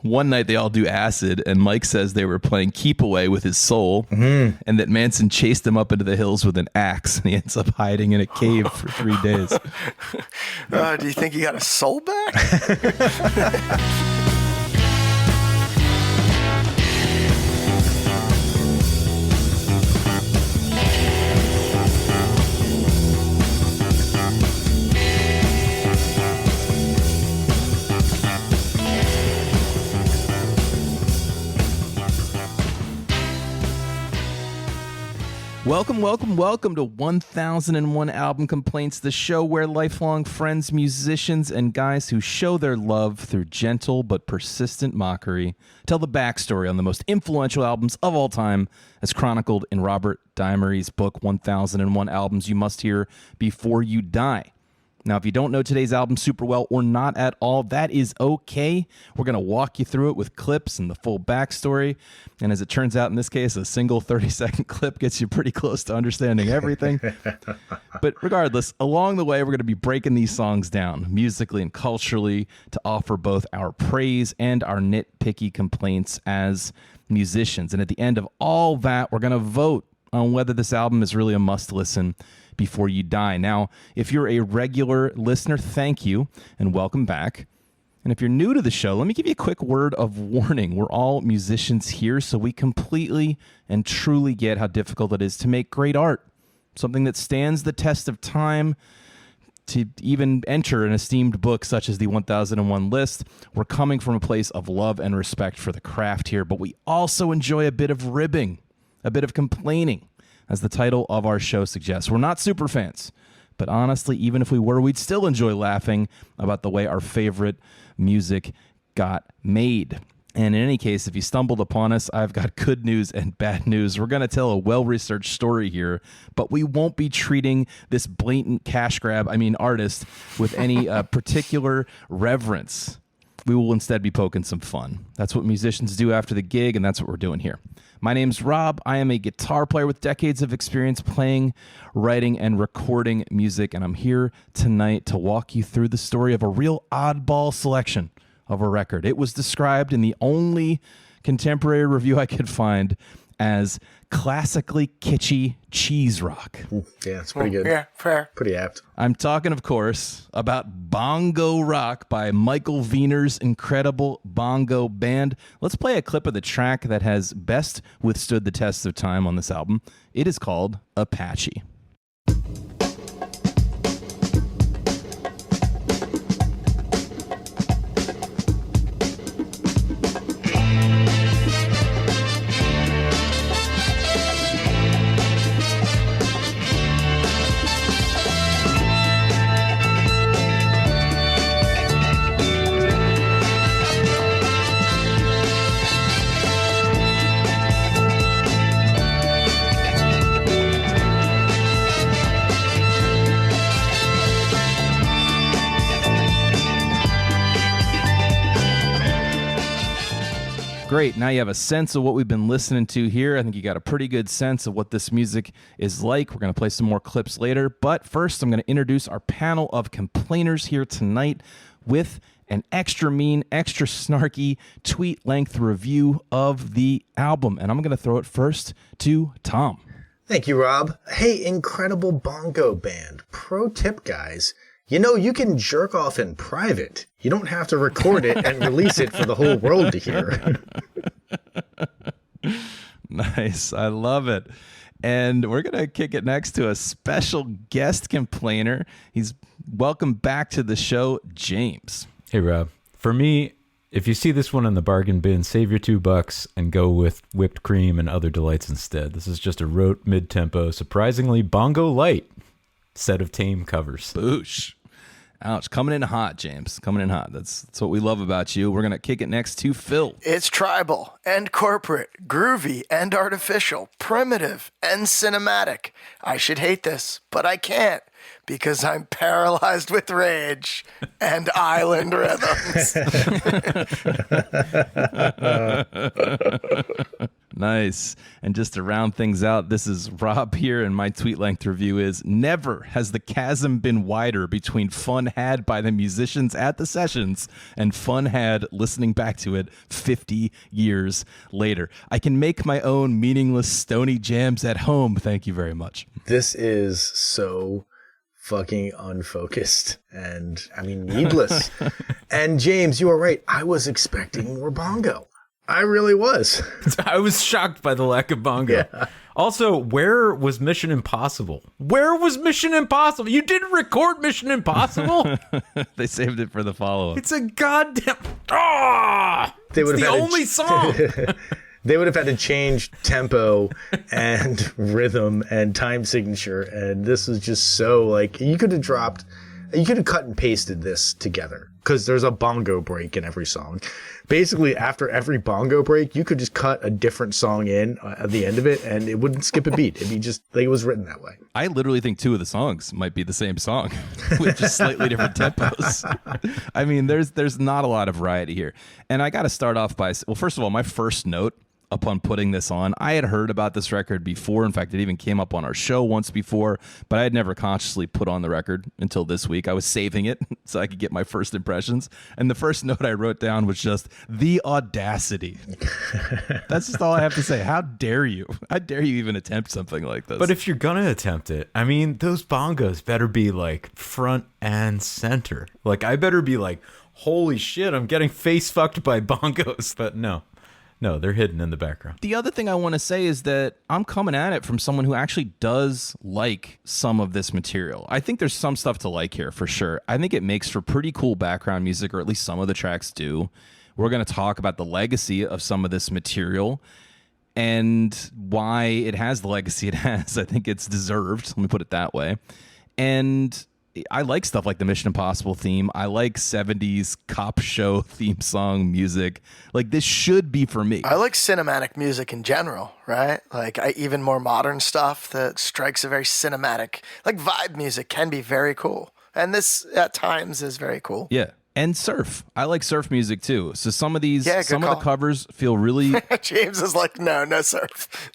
one night they all do acid, and Mike says they were playing Keep Away with his soul, and that Manson chased him up into the hills with an axe, and he ends up hiding in a cave for 3 days. Do you think he got a soul back? Welcome to 1001 Album Complaints, the show where lifelong friends, musicians, and guys who show their love through gentle but persistent mockery tell the backstory on the most influential albums of all time, as chronicled in Robert Dimery's book, 1001 Albums You Must Hear Before You Die. Now, if you don't know today's album super well or not at all, that is okay. We're going to walk you through it with clips and the full backstory. And as it turns out, in this case, a single 30-second clip gets you pretty close to understanding everything. But regardless, along the way, we're going to be breaking these songs down musically and culturally to offer both our praise and our nitpicky complaints as musicians. And at the end of all that, we're going to vote on whether this album is really a must-listen before you die. Now, if you're a regular listener, thank you and welcome back. And if you're new to the show, let me give you a quick word of warning. We're all musicians here, so we completely and truly get how difficult it is to make great art, something that stands the test of time, to even enter an esteemed book such as the 1001 list. We're coming from a place of love and respect for the craft here, but we also enjoy a bit of ribbing, a bit of complaining, as the title of our show suggests. We're not super fans, but honestly, even if we were, we'd still enjoy laughing about the way our favorite music got made. And in any case, if you stumbled upon us, I've got good news and bad news. We're going to tell a well-researched story here, but we won't be treating this blatant cash grab, artist, with any particular reverence. We will instead be poking some fun. That's what musicians do after the gig, and that's what we're doing here. My name's Rob. I am a guitar player with decades of experience playing, writing, and recording music, and I'm here tonight to walk you through the story of a real oddball selection of a record. It was described in the only contemporary review I could find as classically kitschy cheese rock. Yeah, it's pretty good. Yeah, fair. Pretty apt. I'm talking, of course, about Bongo Rock by Michael Wiener's incredible bongo band. Let's play a clip of the track that has best withstood the test of time on this album. It is called Apache. Great. Now you have a sense of what we've been listening to here. I think you got a pretty good sense of what this music is like. We're going to play some more clips later. But first, I'm going to introduce our panel of complainers here tonight with an extra mean, extra snarky tweet-length review of the album. And I'm going to throw it first to Tom. Thank you, Rob. Hey, incredible bongo band. Pro tip, guys. You know, you can jerk off in private. You don't have to record it and release it for the whole world to hear. Nice. I love it. And we're going to kick it next to a special guest complainer. He's welcome back to the show, James. Hey, Rob. For me, if you see this one in the bargain bin, save your $2 and go with whipped cream and other delights instead. This is just a rote mid-tempo, surprisingly bongo light set of tame covers. Boosh. Ouch. Coming in hot, James. Coming in hot. That's what we love about you. We're going to kick it next to Phil. It's tribal and corporate, groovy and artificial, primitive and cinematic. I should hate this, but I can't because I'm paralyzed with rage and island rhythms. Nice. And just to round things out, this is Rob here, and my tweet length review is: never has the chasm been wider between fun had by the musicians at the sessions and fun had listening back to it 50 years later. I can make my own meaningless stony jams at home. Thank you very much. This is so fucking unfocused and, I mean, needless. And James, you are right. I was expecting more bongo. I really was. I was shocked by the lack of bongo. Yeah. Also, where was Mission Impossible? Where was Mission Impossible? You didn't record Mission Impossible? They saved it for the follow-up. It's a goddamn... Ah! They would It's the have had only song! They would have had to change tempo and rhythm and time signature. And this is just so like, you could have cut and pasted this together because there's a bongo break in every song. Basically, after every bongo break, you could just cut a different song in at the end of it and it wouldn't skip a beat. It'd be just like it was written that way. I literally think two of the songs might be the same song with just slightly different tempos. I mean, there's not a lot of variety here. And I got to start off by, well, first of all, my first note upon putting this on, I had heard about this record before. In fact, it even came up on our show once before, but I had never consciously put on the record until this week. I was saving it so I could get my first impressions. And the first note I wrote down was just the audacity. That's just all I have to say. How dare you? How dare you even attempt something like this? But if you're gonna attempt it, I mean, those bongos better be like front and center. Like, I better be like, holy shit, I'm getting face fucked by bongos. But no, they're hidden in the background. The other thing I want to say is that I'm coming at it from someone who actually does like some of this material. I think there's some stuff to like here for sure. I think it makes for pretty cool background music, or at least some of the tracks do. We're going to talk about the legacy of some of this material and why it has the legacy it has. I think it's deserved. Let me put it that way. And I like stuff like the Mission Impossible theme. I like 70s cop show theme song music. Like, this should be for me. I like cinematic music in general, right? Like, even more modern stuff that strikes a very cinematic, like vibe music can be very cool. And this at times is very cool. Yeah. And surf. I like surf music too. So some of these, some call. of the covers feel really... James is like, no surf.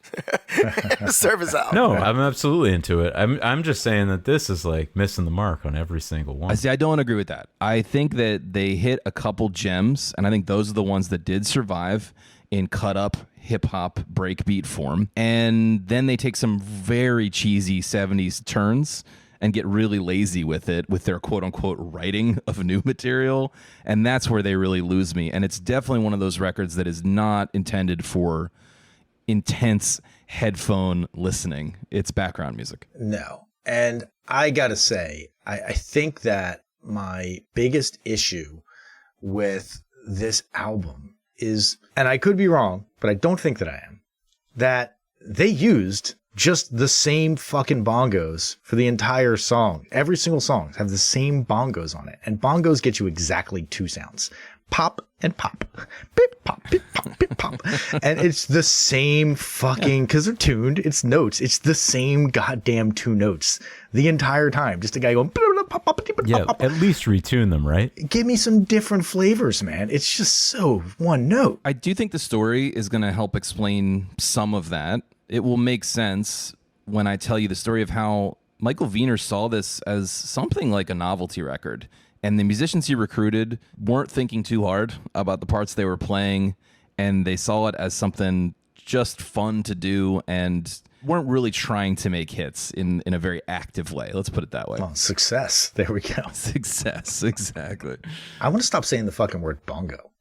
Surf is out. No, I'm absolutely into it. I'm just saying that this is like missing the mark on every single one. I don't agree with that. I think that they hit a couple gems, and I think those are the ones that did survive in cut up hip-hop breakbeat form. And then they take some very cheesy 70s turns and get really lazy with it, with their quote-unquote writing of new material. And that's where they really lose me. And it's definitely one of those records that is not intended for intense headphone listening. It's background music. No. And I gotta say, I think that my biggest issue with this album is, and I could be wrong, but I don't think that I am, that they used just the same fucking bongos for the entire song. Every single song have the same bongos on it. And bongos get you exactly two sounds. Pop and pop. Beep, pop, beep, pop, beep, pop. And it's the same fucking, because they're tuned, it's notes. It's the same goddamn two notes the entire time. Just a guy going, pop, pop, beep, yeah, pop, pop. at least retune them, right? Give me some different flavors, man. It's just so one note. I do think the story is going to help explain some of that. It will make sense when I tell you the story of how Michael Wiener saw this as something like a novelty record. And the musicians he recruited weren't thinking too hard about the parts they were playing. And they saw it as something just fun to do and weren't really trying to make hits in a very active way. Let's put it that way. Well, success. There we go. Success. Exactly. I want to stop saying the fucking word bongo.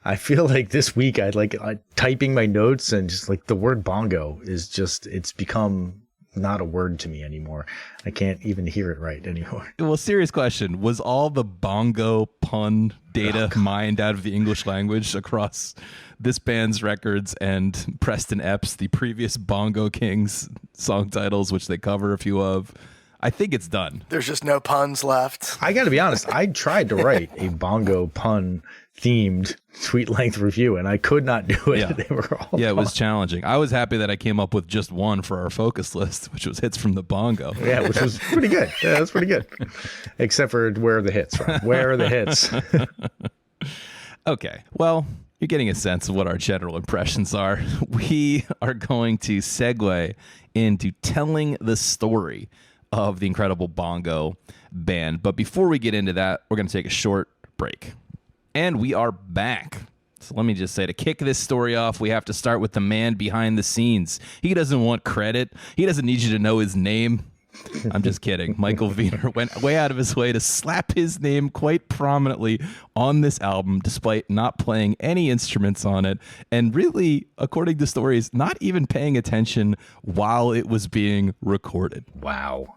I feel like this week I'd like typing my notes and just like the word bongo is just, it's become not a word to me anymore. I can't even hear it right anymore. Well, serious question. Was all the bongo pun data mined out of the English language across this band's records and Preston Epps, the previous Bongo Kings song titles, which they cover a few of? I think it's done. There's just no puns left. I got to be honest. I tried to write a bongo pun themed tweet length review and I could not do it. Yeah. They were all it was challenging. I was happy that I came up with just one for our focus list, which was hits from the bongo. Yeah, which was pretty good. Yeah, that's pretty good. Except for where are the hits from? Where are the hits? Okay. Well, you're getting a sense of what our general impressions are. We are going to segue into telling the story of the incredible Bongo band. But before we get into that, we're going to take a short break. And we are back. So let me just say, to kick this story off, we have to start with the man behind the scenes. He doesn't want credit. He doesn't need you to know his name. I'm just kidding. Michael Wiener went way out of his way to slap his name quite prominently on this album, despite not playing any instruments on it, and really, according to stories, not even paying attention while it was being recorded. Wow.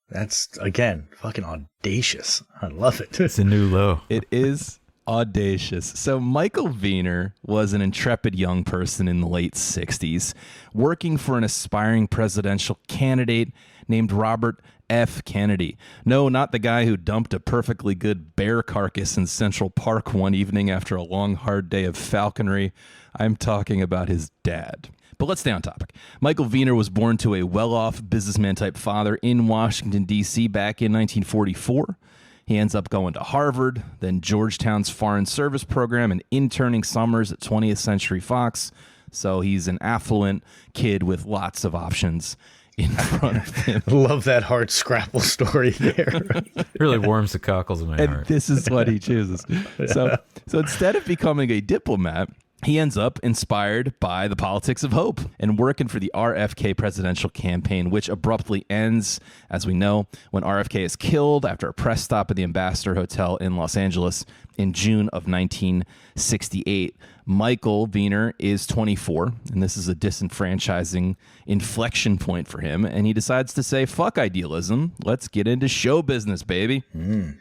That's, again, fucking audacious. I love it. It's a new low. It is audacious. So Michael Wiener was an intrepid young person in the late 60s, working for an aspiring presidential candidate named Robert F. Kennedy. No, not the guy who dumped a perfectly good bear carcass in Central Park one evening after a long, hard day of falconry. I'm talking about his dad. But let's stay on topic. Michael Wiener was born to a well-off businessman-type father in Washington, D.C. back in 1944. He ends up going to Harvard, then Georgetown's Foreign Service Program, and interning summers at 20th Century Fox. So he's an affluent kid with lots of options in front of him. Love that hard scrapple story there. It really warms the cockles of my And heart. this is what he chooses. So instead of becoming a diplomat, he ends up inspired by the politics of hope and working for the RFK presidential campaign, which abruptly ends, as we know, when RFK is killed after a press stop at the Ambassador Hotel in Los Angeles in June of 1968. Michael Wiener is 24, and this is a disenfranchising inflection point for him, and he decides to say, fuck idealism, let's get into show business, baby.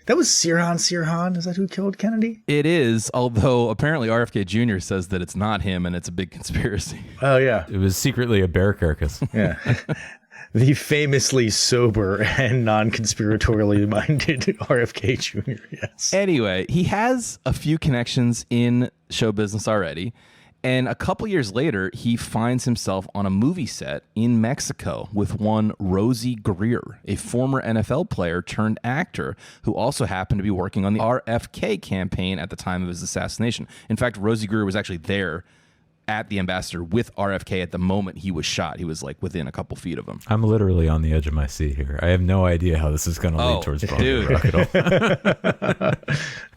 That was Sirhan. Is that who killed Kennedy? It is, although apparently RFK Jr. says that it's not him, and it's a big conspiracy. Oh, yeah. It was secretly a bear carcass. Yeah. The famously sober and non-conspiratorially minded RFK Jr., yes. Anyway, he has a few connections in show business already. And a couple years later, he finds himself on a movie set in Mexico with one Rosie Greer, a former NFL player turned actor who also happened to be working on the RFK campaign at the time of his assassination. In fact, Rosie Greer was actually there at the Ambassador with RFK at the moment he was shot. He was like within a couple feet of him. I'm literally on the edge of my seat here. I have no idea how this is going to lead towards Bongo Rock at all.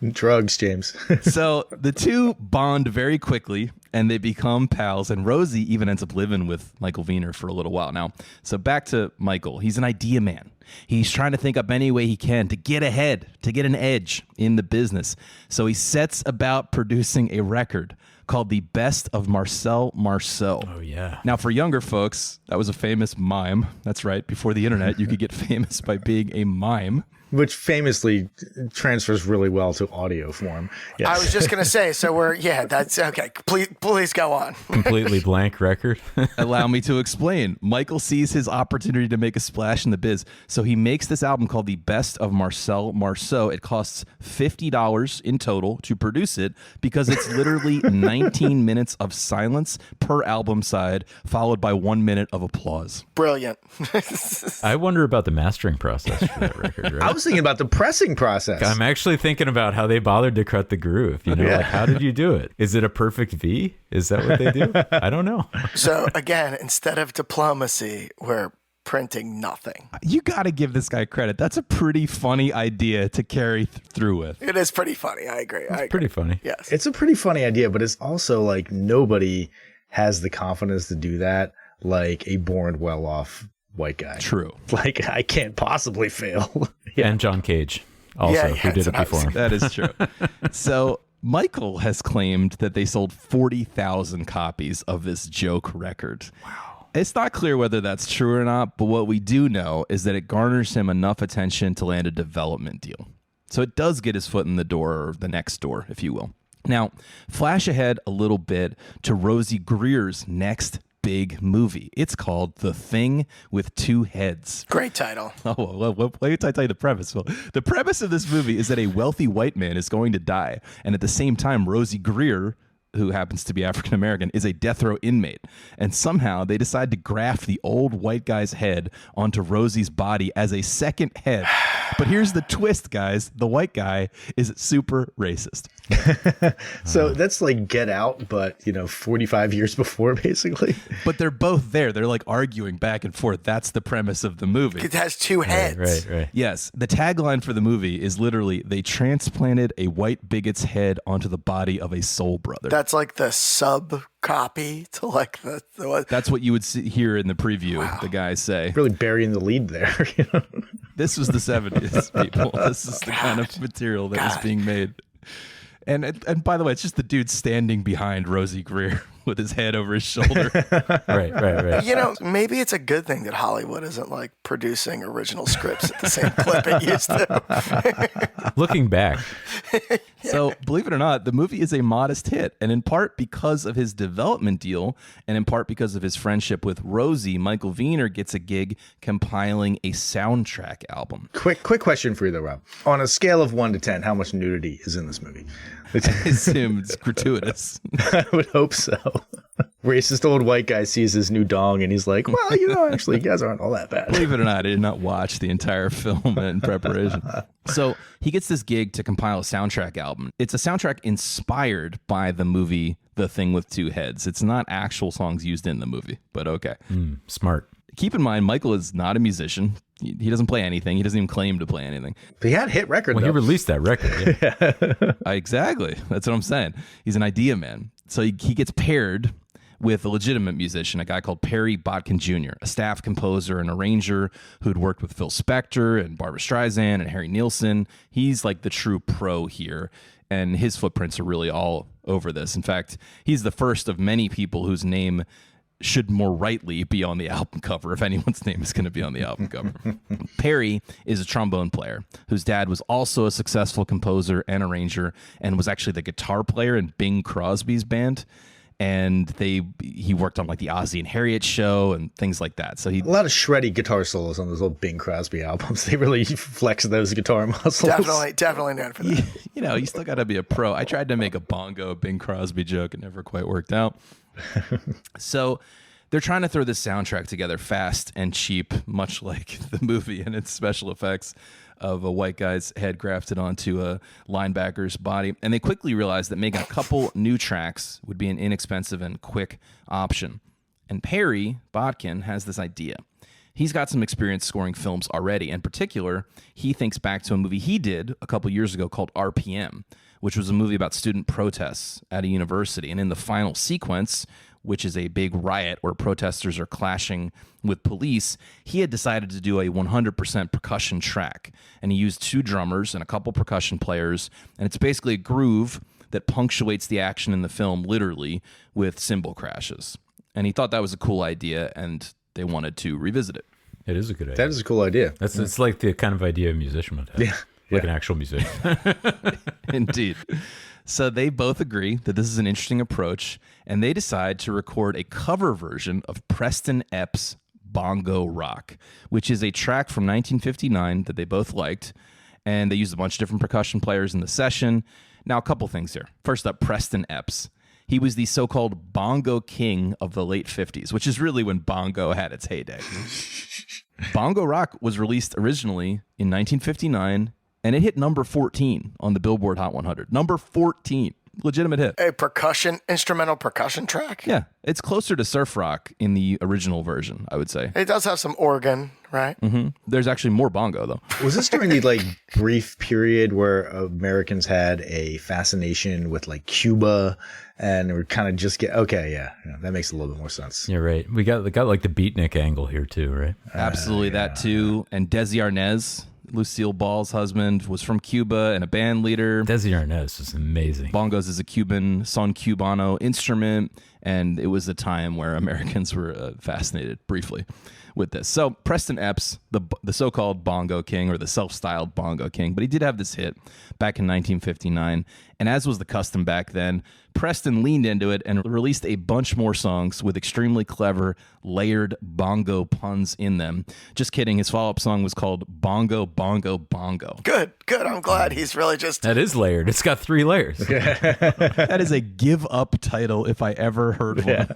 Drugs, James. So the two bond very quickly and they become pals. And Rosie even ends up living with Michael Wiener for a little while now. So back to Michael. He's an idea man. He's trying to think up any way he can to get ahead, to get an edge in the business. So he sets about producing a record called The Best of Marcel Marceau. Oh, yeah. Now, for younger folks, that was a famous mime. That's right. Before the internet, you could get famous by being a mime. Which famously transfers really well to audio form. Yes. I was just going to say, so that's okay. Please go on. Completely blank record. Allow me to explain. Michael sees his opportunity to make a splash in the biz. So he makes this album called The Best of Marcel Marceau. It costs $50 in total to produce it because it's literally 19 minutes of silence per album side, followed by 1 minute of applause. Brilliant. I wonder about the mastering process for that record, right? I was thinking about the pressing process. I'm actually thinking about how they bothered to cut the groove. You know, like, how did you do it? Is it a perfect V? Is that what they do? I don't know. So again, instead of diplomacy, we're printing nothing. You got to give this guy credit. That's a pretty funny idea to carry through with. It is pretty funny. I agree. Pretty funny. Yes. It's a pretty funny idea, but it's also like nobody has the confidence to do that like a born well-off white guy. True. Like, I can't possibly fail. Yeah. And John Cage also, who did it before him. That is true. So Michael has claimed that they sold 40,000 copies of this joke record. Wow. It's not clear whether that's true or not, but what we do know is that it garners him enough attention to land a development deal. So it does get his foot in the door, or the next door, if you will. Now, flash ahead a little bit to Rosie Greer's next big movie. It's called The Thing with Two Heads. Great title. Oh, well, wait till I tell you the premise. Well, the premise of this movie is that a wealthy white man is going to die, and at the same time, Rosie Greer, who happens to be African American, is a death row inmate. And somehow they decide to graft the old white guy's head onto Rosie's body as a second head. But here's the twist, guys. The white guy is super racist. So that's like Get Out, but 45 years before, basically. But they're both there. They're like arguing back and forth. That's the premise of the movie. It has two heads. Right. Yes. The tagline for the movie is literally, they transplanted a white bigot's head onto the body of a soul brother. That's like the sub copy to like the That's what you would see here in the preview. Wow. The guys say. Really burying the lead there. This was the 70s, people. This is the kind of material that was being made. And by the way, it's just the dude standing behind Rosie Greer with his head over his shoulder. Right. Maybe it's a good thing that Hollywood isn't like producing original scripts at the same clip it used to. Looking back, So, believe it or not, the movie is a modest hit, and in part because of his development deal, and in part because of his friendship with Rosie, Michael Wiener gets a gig compiling a soundtrack album. Quick question for you, though, Rob. On a scale of 1 to 10, how much nudity is in this movie? I assume it's gratuitous. I would hope so. Racist old white guy sees his new dong and he's like, well, actually, you guys aren't all that bad. Believe it or not, I did not watch the entire film in preparation. So he gets this gig to compile a soundtrack album. It's a soundtrack inspired by the movie The Thing with Two Heads. It's not actual songs used in the movie, but okay. smart. Keep in mind, Michael is not a musician. He doesn't play anything. He doesn't even claim to play anything. But he had a hit record, Well, though. he released that record. Yeah. Exactly. That's what I'm saying. He's an idea man. So he gets paired with a legitimate musician, a guy called Perry Botkin Jr., a staff composer and arranger who'd worked with Phil Spector and Barbra Streisand and Harry Nilsson. He's like the true pro here, and his footprints are really all over this. In fact, he's the first of many people whose name should more rightly be on the album cover, if anyone's name is going to be on the album cover. Perry is a trombone player whose dad was also a successful composer and arranger and was actually the guitar player in Bing Crosby's band. And he worked on like the Ozzy and Harriet show and things like that. So A lot of shreddy guitar solos on those old Bing Crosby albums. They really flex those guitar muscles. Definitely known for that. you still got to be a pro. I tried to make a bongo Bing Crosby joke. It never quite worked out. So they're trying to throw this soundtrack together fast and cheap, much like the movie and its special effects of a white guy's head grafted onto a linebacker's body. And they quickly realized that making a couple new tracks would be an inexpensive and quick option. And Perry Botkin has this idea. He's got some experience scoring films already. In particular, he thinks back to a movie he did a couple years ago called RPM, which was a movie about student protests at a university. And in the final sequence, which is a big riot where protesters are clashing with police, he had decided to do a 100% percussion track. And he used 2 drummers and a couple percussion players. And it's basically a groove that punctuates the action in the film, literally, with cymbal crashes. And he thought that was a cool idea, and they wanted to revisit it. It is a good idea. That is a cool idea. It's like the kind of idea a musician would have. Yeah. Like an actual musician. Indeed. So they both agree that this is an interesting approach, and they decide to record a cover version of Preston Epps' Bongo Rock, which is a track from 1959 that they both liked, and they used a bunch of different percussion players in the session. Now, a couple things here. First up, Preston Epps. He was the so-called bongo king of the late 50s, which is really when bongo had its heyday. Bongo Rock was released originally in 1959, and it hit number 14 on the Billboard Hot 100. Number 14. Legitimate hit. A instrumental percussion track? Yeah. It's closer to surf rock in the original version, I would say. It does have some organ, right? Mm-hmm. There's actually more bongo, though. Was this during the brief period where Americans had a fascination with Cuba and we're kind of just that makes a little bit more sense. Yeah, right. We got like the beatnik angle here too, right? Absolutely, that too. And Desi Arnaz, Lucille Ball's husband, was from Cuba and a band leader. Desi Arnaz is amazing. Bongos is a Cuban son cubano instrument, and it was a time where Americans were fascinated briefly with this. So Preston Epps, the so-called bongo king, or the self-styled bongo king, but he did have this hit back in 1959, and as was the custom back then, Preston leaned into it and released a bunch more songs with extremely clever, layered bongo puns in them. Just kidding, his follow-up song was called Bongo, Bongo, Bongo. Good. I'm glad he's really just... That is layered. It's got 3 layers. That is a give-up title if I ever heard one.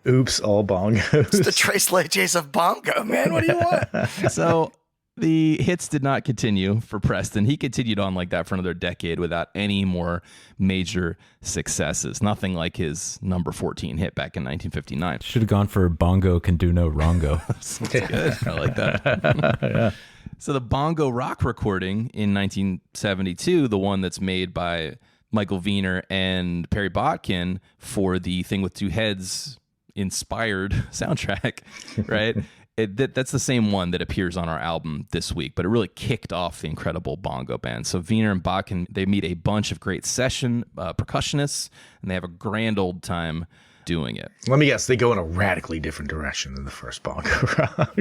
Oops, all bongos. It's the Trace Leches of bongo, man. What do you want? So The hits did not continue for Preston. He continued on like that for another decade without any more major successes. Nothing like his number 14 hit back in 1959. Should have gone for Bongo Can Do No Rongo. Sounds good. I like that. Yeah. So the Bongo Rock recording in 1972, the one that's made by Michael Wiener and Perry Botkin for the Thing with Two Heads inspired soundtrack, right? That's the same one that appears on our album this week, but it really kicked off the incredible bongo band. So Wiener and Botkin, they meet a bunch of great session percussionists, and they have a grand old time doing it. Let me guess, they go in a radically different direction than the first Bongo Rock.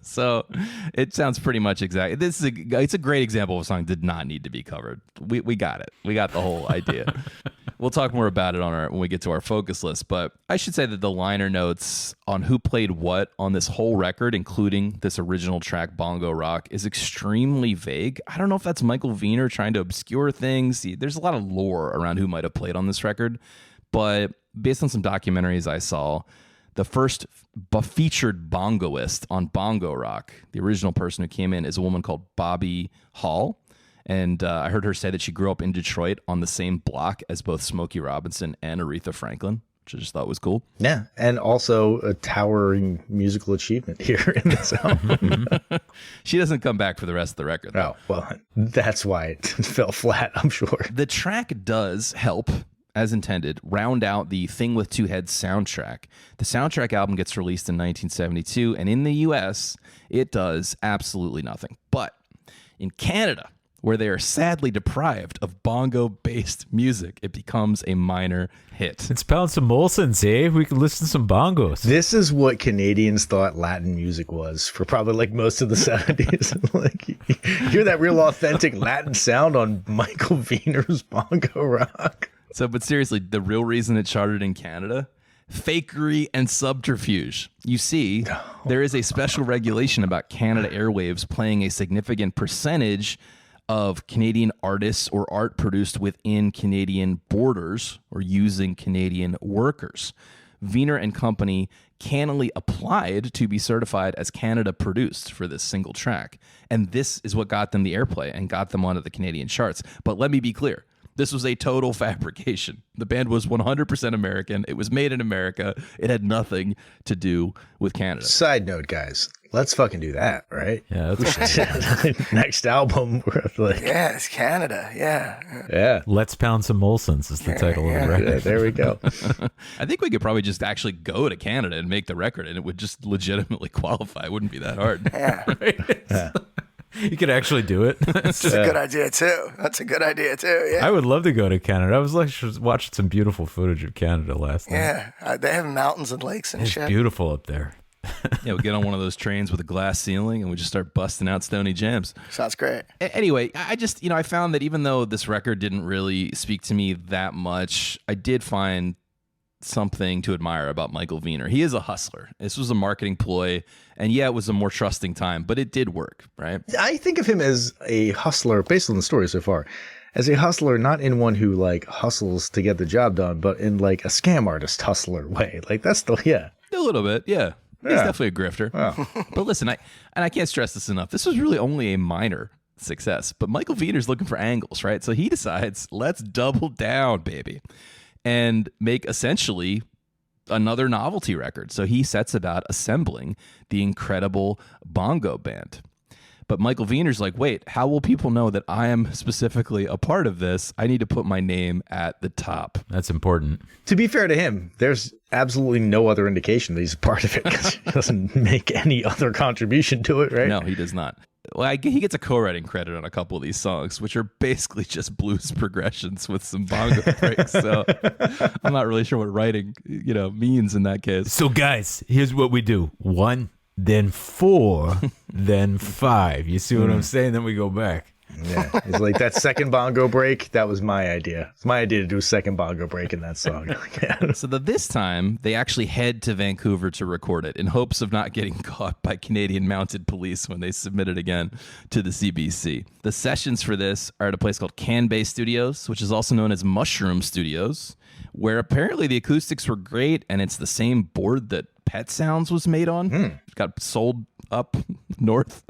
So it sounds pretty much exactly. It's a great example of a song that did not need to be covered. We got it. We got the whole idea. We'll talk more about it when we get to our focus list. But I should say that the liner notes on who played what on this whole record, including this original track Bongo Rock, is extremely vague. I don't know if that's Michael Wiener trying to obscure things. There's a lot of lore around who might have played on this record. But based on some documentaries I saw, the first featured bongoist on Bongo Rock, the original person who came in, is a woman called Bobby Hall. And I heard her say that she grew up in Detroit on the same block as both Smokey Robinson and Aretha Franklin, which I just thought was cool. Yeah, and also a towering musical achievement here in this album. She doesn't come back for the rest of the record, though. Oh, well, that's why it fell flat, I'm sure. The track does help, as intended, round out the Thing with Two Heads soundtrack. The soundtrack album gets released in 1972, and in the U.S., it does absolutely nothing. But in Canada, where they are sadly deprived of bongo-based music, it becomes a minor hit. It's pound some Molsons, eh? We can listen to some bongos. This is what Canadians thought Latin music was for probably like most of the 70s. Like, you hear that real authentic Latin sound on Michael Wiener's Bongo Rock. So, but seriously, the real reason it charted in Canada? Fakery and subterfuge. You see, there is a special regulation about Canada Airwaves playing a significant percentage of Canadian artists or art produced within Canadian borders or using Canadian workers. Wiener and Company cannily applied to be certified as Canada produced for this single track. And this is what got them the airplay and got them onto the Canadian charts. But let me be clear. This was a total fabrication. The band was 100% American. It was made in America. It had nothing to do with Canada. Side note, guys, let's fucking do that, right? Yeah, that's Next album, we're like, Yeah, it's Canada. Yeah. yeah, Let's Pound Some Molsons is the title of the record. yeah, there we go. I think we could probably just actually go to Canada and make the record, and it would just legitimately qualify. It wouldn't be that hard. Yeah. You could actually do it. That's a good idea, too. That's a good idea, too. Yeah. I would love to go to Canada. I was like watching some beautiful footage of Canada last night. Yeah. They have mountains and lakes and It's shit. beautiful up there. Yeah, we get on one of those trains with a glass ceiling, and we just start busting out Stony jams. Sounds great. Anyway, I just, I found that even though this record didn't really speak to me that much, I did find something to admire about Michael Wiener. He is a hustler. This was a marketing ploy, and yeah, it was a more trusting time, but it did work, right? I think of him as a hustler, based on the story so far, as a hustler, not in one who like hustles to get the job done, but in like a scam artist hustler way. Like that's a little bit, yeah. He's Yeah. definitely a grifter. But listen, I can't stress this enough. This was really only a minor success, but Michael Wiener's looking for angles, right? So he decides, let's double down, baby, and make essentially another novelty record. So he sets about assembling the incredible bongo band. But Michael Wiener's like, wait, how will people know that I am specifically a part of this? I need to put my name at the top. That's important. To be fair to him, there's absolutely no other indication that he's a part of it because he doesn't make any other contribution to it, right? No, he does not. Well, he gets a co-writing credit on a couple of these songs, which are basically just blues progressions with some bongo breaks. So I'm not really sure what writing, means in that case. So guys, here's what we do. 1, then 4, then 5. You see what I'm saying? Then we go back. Yeah, it's like that second bongo break. That was my idea. It's my idea to do a second bongo break in that song. So this time, they actually head to Vancouver to record it in hopes of not getting caught by Canadian mounted police when they submit it again to the CBC. The sessions for this are at a place called Canbay Studios, which is also known as Mushroom Studios, where apparently the acoustics were great, and it's the same board that Pet Sounds was made on. It got sold up north.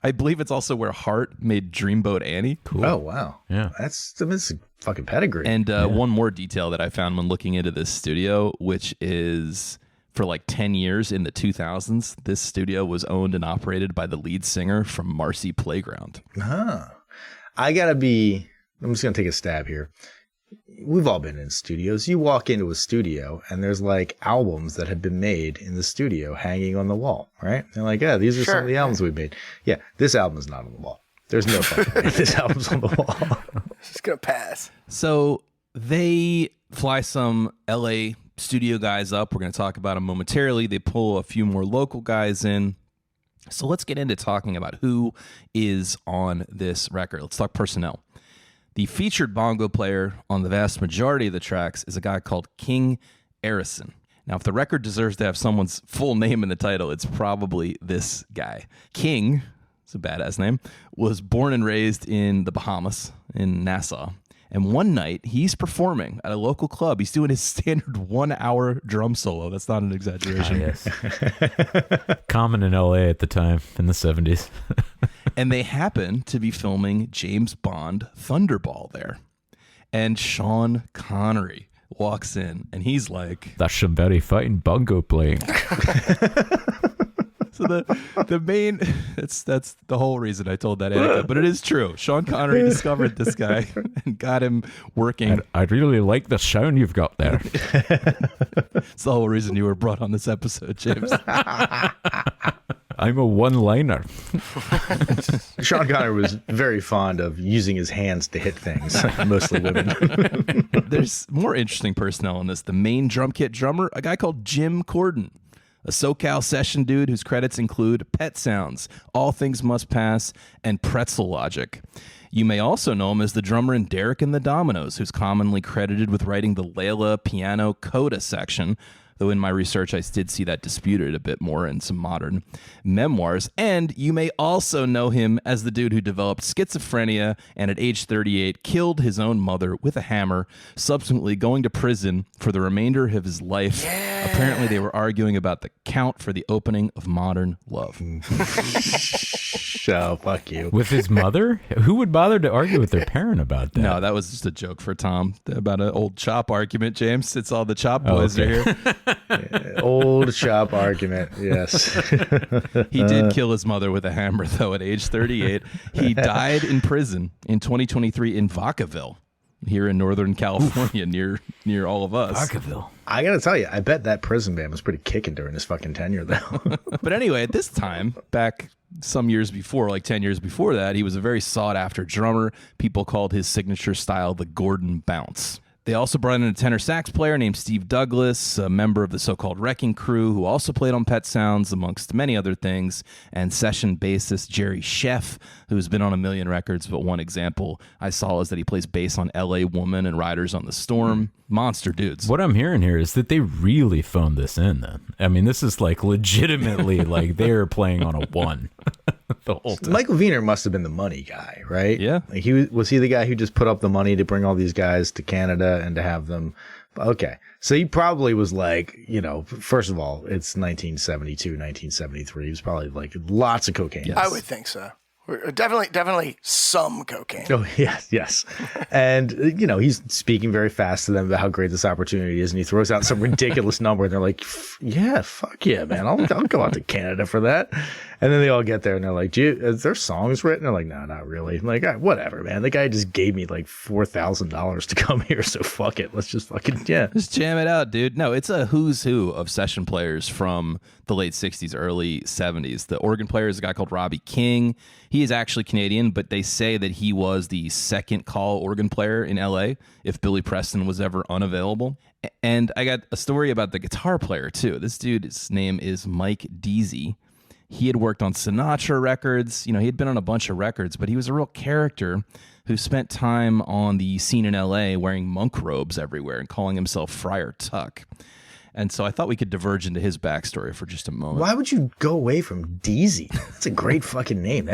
I believe it's also where Hart made Dreamboat Annie. Cool. Oh, wow. Yeah. That's a fucking pedigree. And one more detail that I found when looking into this studio, which is for like 10 years in the 2000s, this studio was owned and operated by the lead singer from Marcy Playground. I'm just going to take a stab here. We've all been in studios. You walk into a studio and there's like albums that have been made in the studio hanging on the wall, right? They're like, yeah, these are some of the albums we made. Yeah, this album is not on the wall. There's no fucking way this album's on the wall. Just gonna pass. So they fly some LA studio guys up. We're going to talk about them momentarily. They pull a few more local guys in. So let's get into talking about who is on this record. Let's talk personnel. The featured bongo player on the vast majority of the tracks is a guy called King Arison. Now, if the record deserves to have someone's full name in the title, it's probably this guy. King, it's a badass name, was born and raised in the Bahamas, in Nassau. And one night, he's performing at a local club. He's doing his standard 1 hour drum solo. That's not an exaggeration. Yes. Common in LA at the time, in the 70s. And they happen to be filming James Bond Thunderball there. And Sean Connery walks in, and he's like, That's some very fine bongo playing. So the main, that's the whole reason I told that anecdote, but it is true. Sean Connery discovered this guy and got him working. I really like the sound you've got there. It's the whole reason you were brought on this episode, James. I'm a one-liner. Sean Connery was very fond of using his hands to hit things, mostly women. There's more interesting personnel in this. The main drum kit drummer, a guy called Jim Corden, a SoCal session dude whose credits include Pet Sounds, All Things Must Pass, and Pretzel Logic. You may also know him as the drummer in Derek and the Dominoes, who's commonly credited with writing the Layla piano coda section, though in my research I did see that disputed a bit more in some modern memoirs. And you may also know him as the dude who developed schizophrenia and at age 38 killed his own mother with a hammer, subsequently going to prison for the remainder of his life. Yeah. Apparently they were arguing about the count for the opening of Modern Love. So, fuck you. With his mother? Who would bother to argue with their parent about that? No, that was just a joke for Tom about an old Chop argument, James. It's all the Chop boys are here. Old Chop argument, yes. He did kill his mother with a hammer, though, at age 38. He died in prison in 2023 in Vacaville, here in Northern California, near all of us. Vacaville. I gotta tell you, I bet that prison band was pretty kicking during his fucking tenure, though. But anyway, at this time, back some years before, like 10 years before that, he was a very sought-after drummer. People called his signature style the Gordon Bounce. They also brought in a tenor sax player named Steve Douglas, a member of the so-called Wrecking Crew, who also played on Pet Sounds, amongst many other things, and session bassist Jerry Sheff, who's been on a million records, but one example I saw is that he plays bass on L.A. Woman and Riders on the Storm. Monster dudes. What I'm hearing here is that they really phoned this in then. I mean, this is like legitimately like they're playing on a one the whole time. Michael Wiener must have been the money guy, right? Yeah. Like was he the guy who just put up the money to bring all these guys to Canada and to have them? Okay. So he probably was like, first of all, it's 1972, 1973. He was probably like lots of cocaine. Yes. I would think so. Definitely some cocaine. Oh, yes. And, he's speaking very fast to them about how great this opportunity is. And he throws out some ridiculous number. And they're like, yeah, fuck yeah, man. I'll go out to Canada for that. And then they all get there and they're like, is there songs written? They're like, no, not really. I'm like, whatever, man. The guy just gave me like $4,000 to come here. So fuck it. Let's just fucking, Just jam it out, dude. No, it's a who's who of session players from the late 60s, early 70s. The organ player is a guy called Robbie King. He is actually Canadian, but they say that he was the second call organ player in LA if Billy Preston was ever unavailable. And I got a story about the guitar player, too. This dude's name is Mike Deasy. He had worked on Sinatra records. He had been on a bunch of records, but he was a real character who spent time on the scene in LA wearing monk robes everywhere and calling himself Friar Tuck. And so I thought we could diverge into his backstory for just a moment. Why would you go away from Deasy? That's a great fucking name.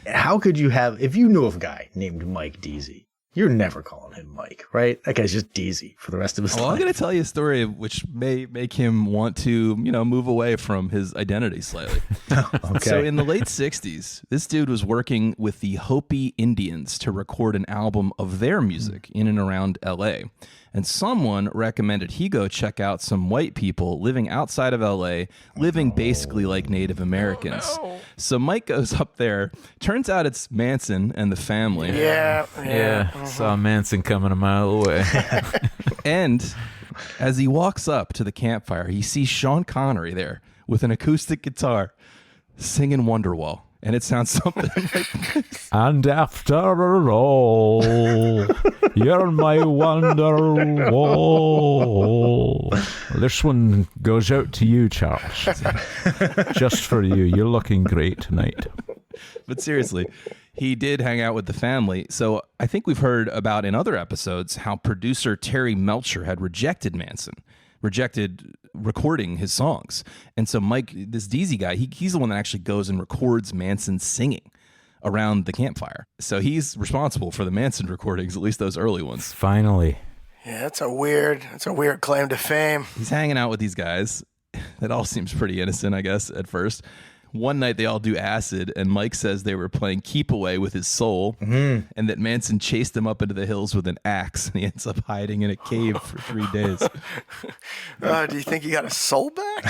How could you have, if you knew of a guy named Mike Deasy, You're never calling him Mike, right? That guy's just Deezy for the rest of his Well, life. I'm going to tell you a story which may make him want to, move away from his identity slightly. Okay. So in the late 60s, this dude was working with the Hopi Indians to record an album of their music in and around LA. And someone recommended he go check out some white people living outside of LA, living basically like Native Americans. So Mike goes up there. Turns out it's Manson and the family. Yeah, saw Manson coming a mile away. And as he walks up to the campfire, he sees Sean Connery there with an acoustic guitar singing Wonderwall. And it sounds something like this. And after all, you're my Wonderwall. This one goes out to you, Charles. Just for you. You're looking great tonight. But seriously, he did hang out with the family. So I think we've heard about in other episodes how producer Terry Melcher had rejected recording his songs. And so Mike, this Deezy guy, he's the one that actually goes and records Manson singing around the campfire. So he's responsible for the Manson recordings, at least those early ones. Finally. Yeah, that's a weird claim to fame. He's hanging out with these guys. That all seems pretty innocent, I guess, at first. One night they all do acid, and Mike says they were playing Keep Away with his soul, and that Manson chased him up into the hills with an axe, and he ends up hiding in a cave for 3 days. Do you think he got a soul back?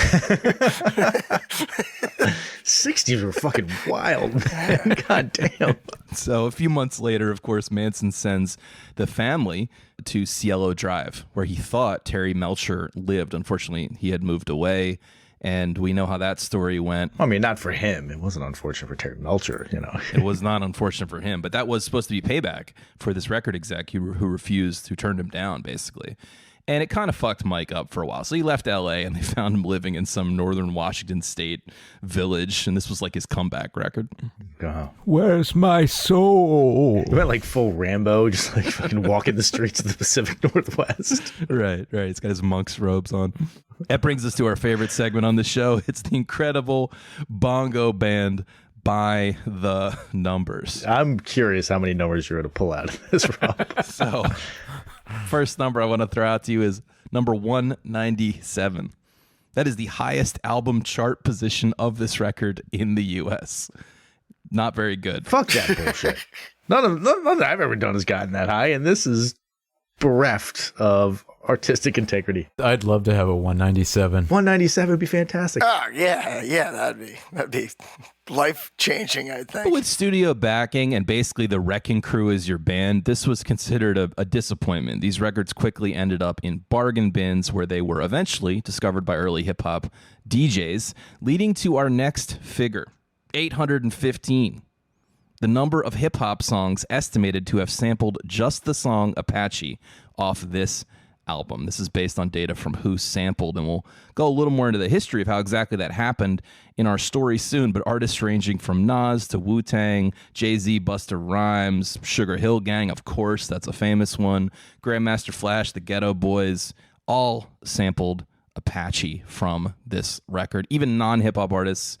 60s were fucking wild, man. God damn. So a few months later, of course, Manson sends the family to Cielo Drive, where he thought Terry Melcher lived. Unfortunately, he had moved away. And we know how that story went. I mean, not for him. It wasn't unfortunate for Terry Melcher, It was not unfortunate for him, but that was supposed to be payback for this record exec who refused, who turned him down, basically. And it kind of fucked Mike up for a while. So he left LA and they found him living in some northern Washington state village. And this was like his comeback record. Where's my soul? He went like full Rambo, just like fucking walking the streets of the Pacific Northwest. Right. He's got his monk's robes on. That brings us to our favorite segment on the show. It's the incredible bongo band by the numbers. I'm curious how many numbers you're going to pull out of this, Rob. So, first number I want to throw out to you is number 197. That is the highest album chart position of this record in the U.S. Not very good. Fuck that bullshit. None that I've ever done has gotten that high, and this is bereft of artistic integrity. I'd love to have a 197. 197 would be fantastic. Oh, yeah, that'd be life-changing, I think. With studio backing and basically the Wrecking Crew as your band, this was considered a disappointment. These records quickly ended up in bargain bins where they were eventually discovered by early hip-hop DJs, leading to our next figure, 815. The number of hip-hop songs estimated to have sampled just the song Apache off this album. This is based on data from Who Sampled, and we'll go a little more into the history of how exactly that happened in our story soon, but artists ranging from Nas to Wu-Tang, Jay-Z, Busta Rhymes, Sugar Hill Gang, of course, that's a famous one, Grandmaster Flash, the Ghetto Boys, all sampled Apache from this record. Even non-hip-hop artists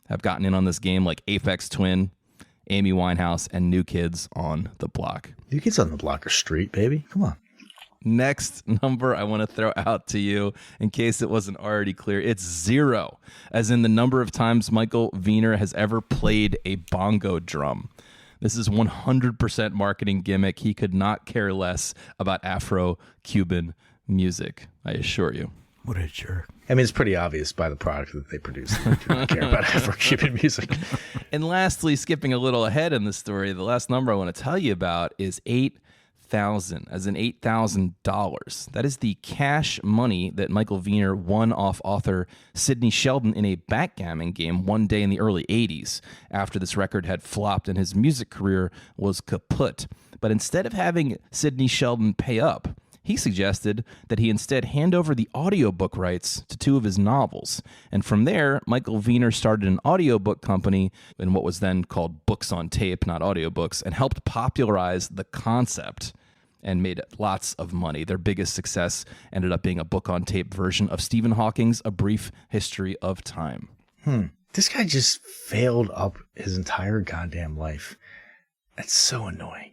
have gotten in on this game, like Aphex Twin, Amy Winehouse, and New Kids on the Block. New Kids on the Block are street, baby. Come on. Next number I want to throw out to you, in case it wasn't already clear, it's 0, as in the number of times Michael Wiener has ever played a bongo drum. This is 100% marketing gimmick. He could not care less about Afro-Cuban music, I assure you. What a jerk. I mean, it's pretty obvious by the product that they produce. They do not care about Afro-Cuban music. And lastly, skipping a little ahead in the story, the last number I want to tell you about is 8,000, as in $8,000. That is the cash money that Michael Wiener won off author Sidney Sheldon in a backgammon game one day in the early 80s, after this record had flopped and his music career was kaput. But instead of having Sidney Sheldon pay up, he suggested that he instead hand over the audiobook rights to 2 of his novels. And from there, Michael Wiener started an audiobook company in what was then called Books on Tape, not audiobooks, and helped popularize the concept and made lots of money. Their biggest success ended up being a book on tape version of Stephen Hawking's A Brief History of Time. This guy just failed up his entire goddamn life. That's so annoying.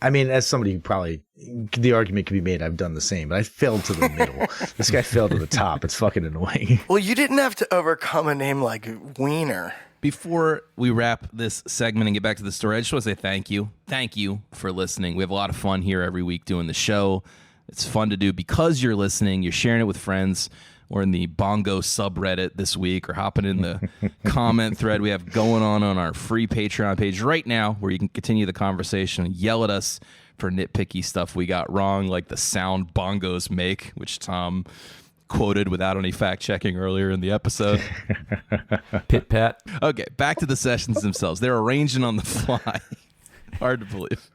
I mean, as somebody who probably, the argument could be made, I've done the same, but I failed to the middle. This guy failed to the top. It's fucking annoying. Well, you didn't have to overcome a name like Wiener. Before we wrap this segment and get back to the story, I just want to say thank you. Thank you for listening. We have a lot of fun here every week doing the show. It's fun to do because you're listening. You're sharing it with friends. We're in the Bongo subreddit this week, or hopping in the comment thread we have going on our free Patreon page right now, where you can continue the conversation and yell at us for nitpicky stuff we got wrong, like the sound bongos make, which Tom quoted without any fact checking earlier in the episode. Pit pat. Okay, back to the sessions themselves. They're arranging on the fly. Hard to believe.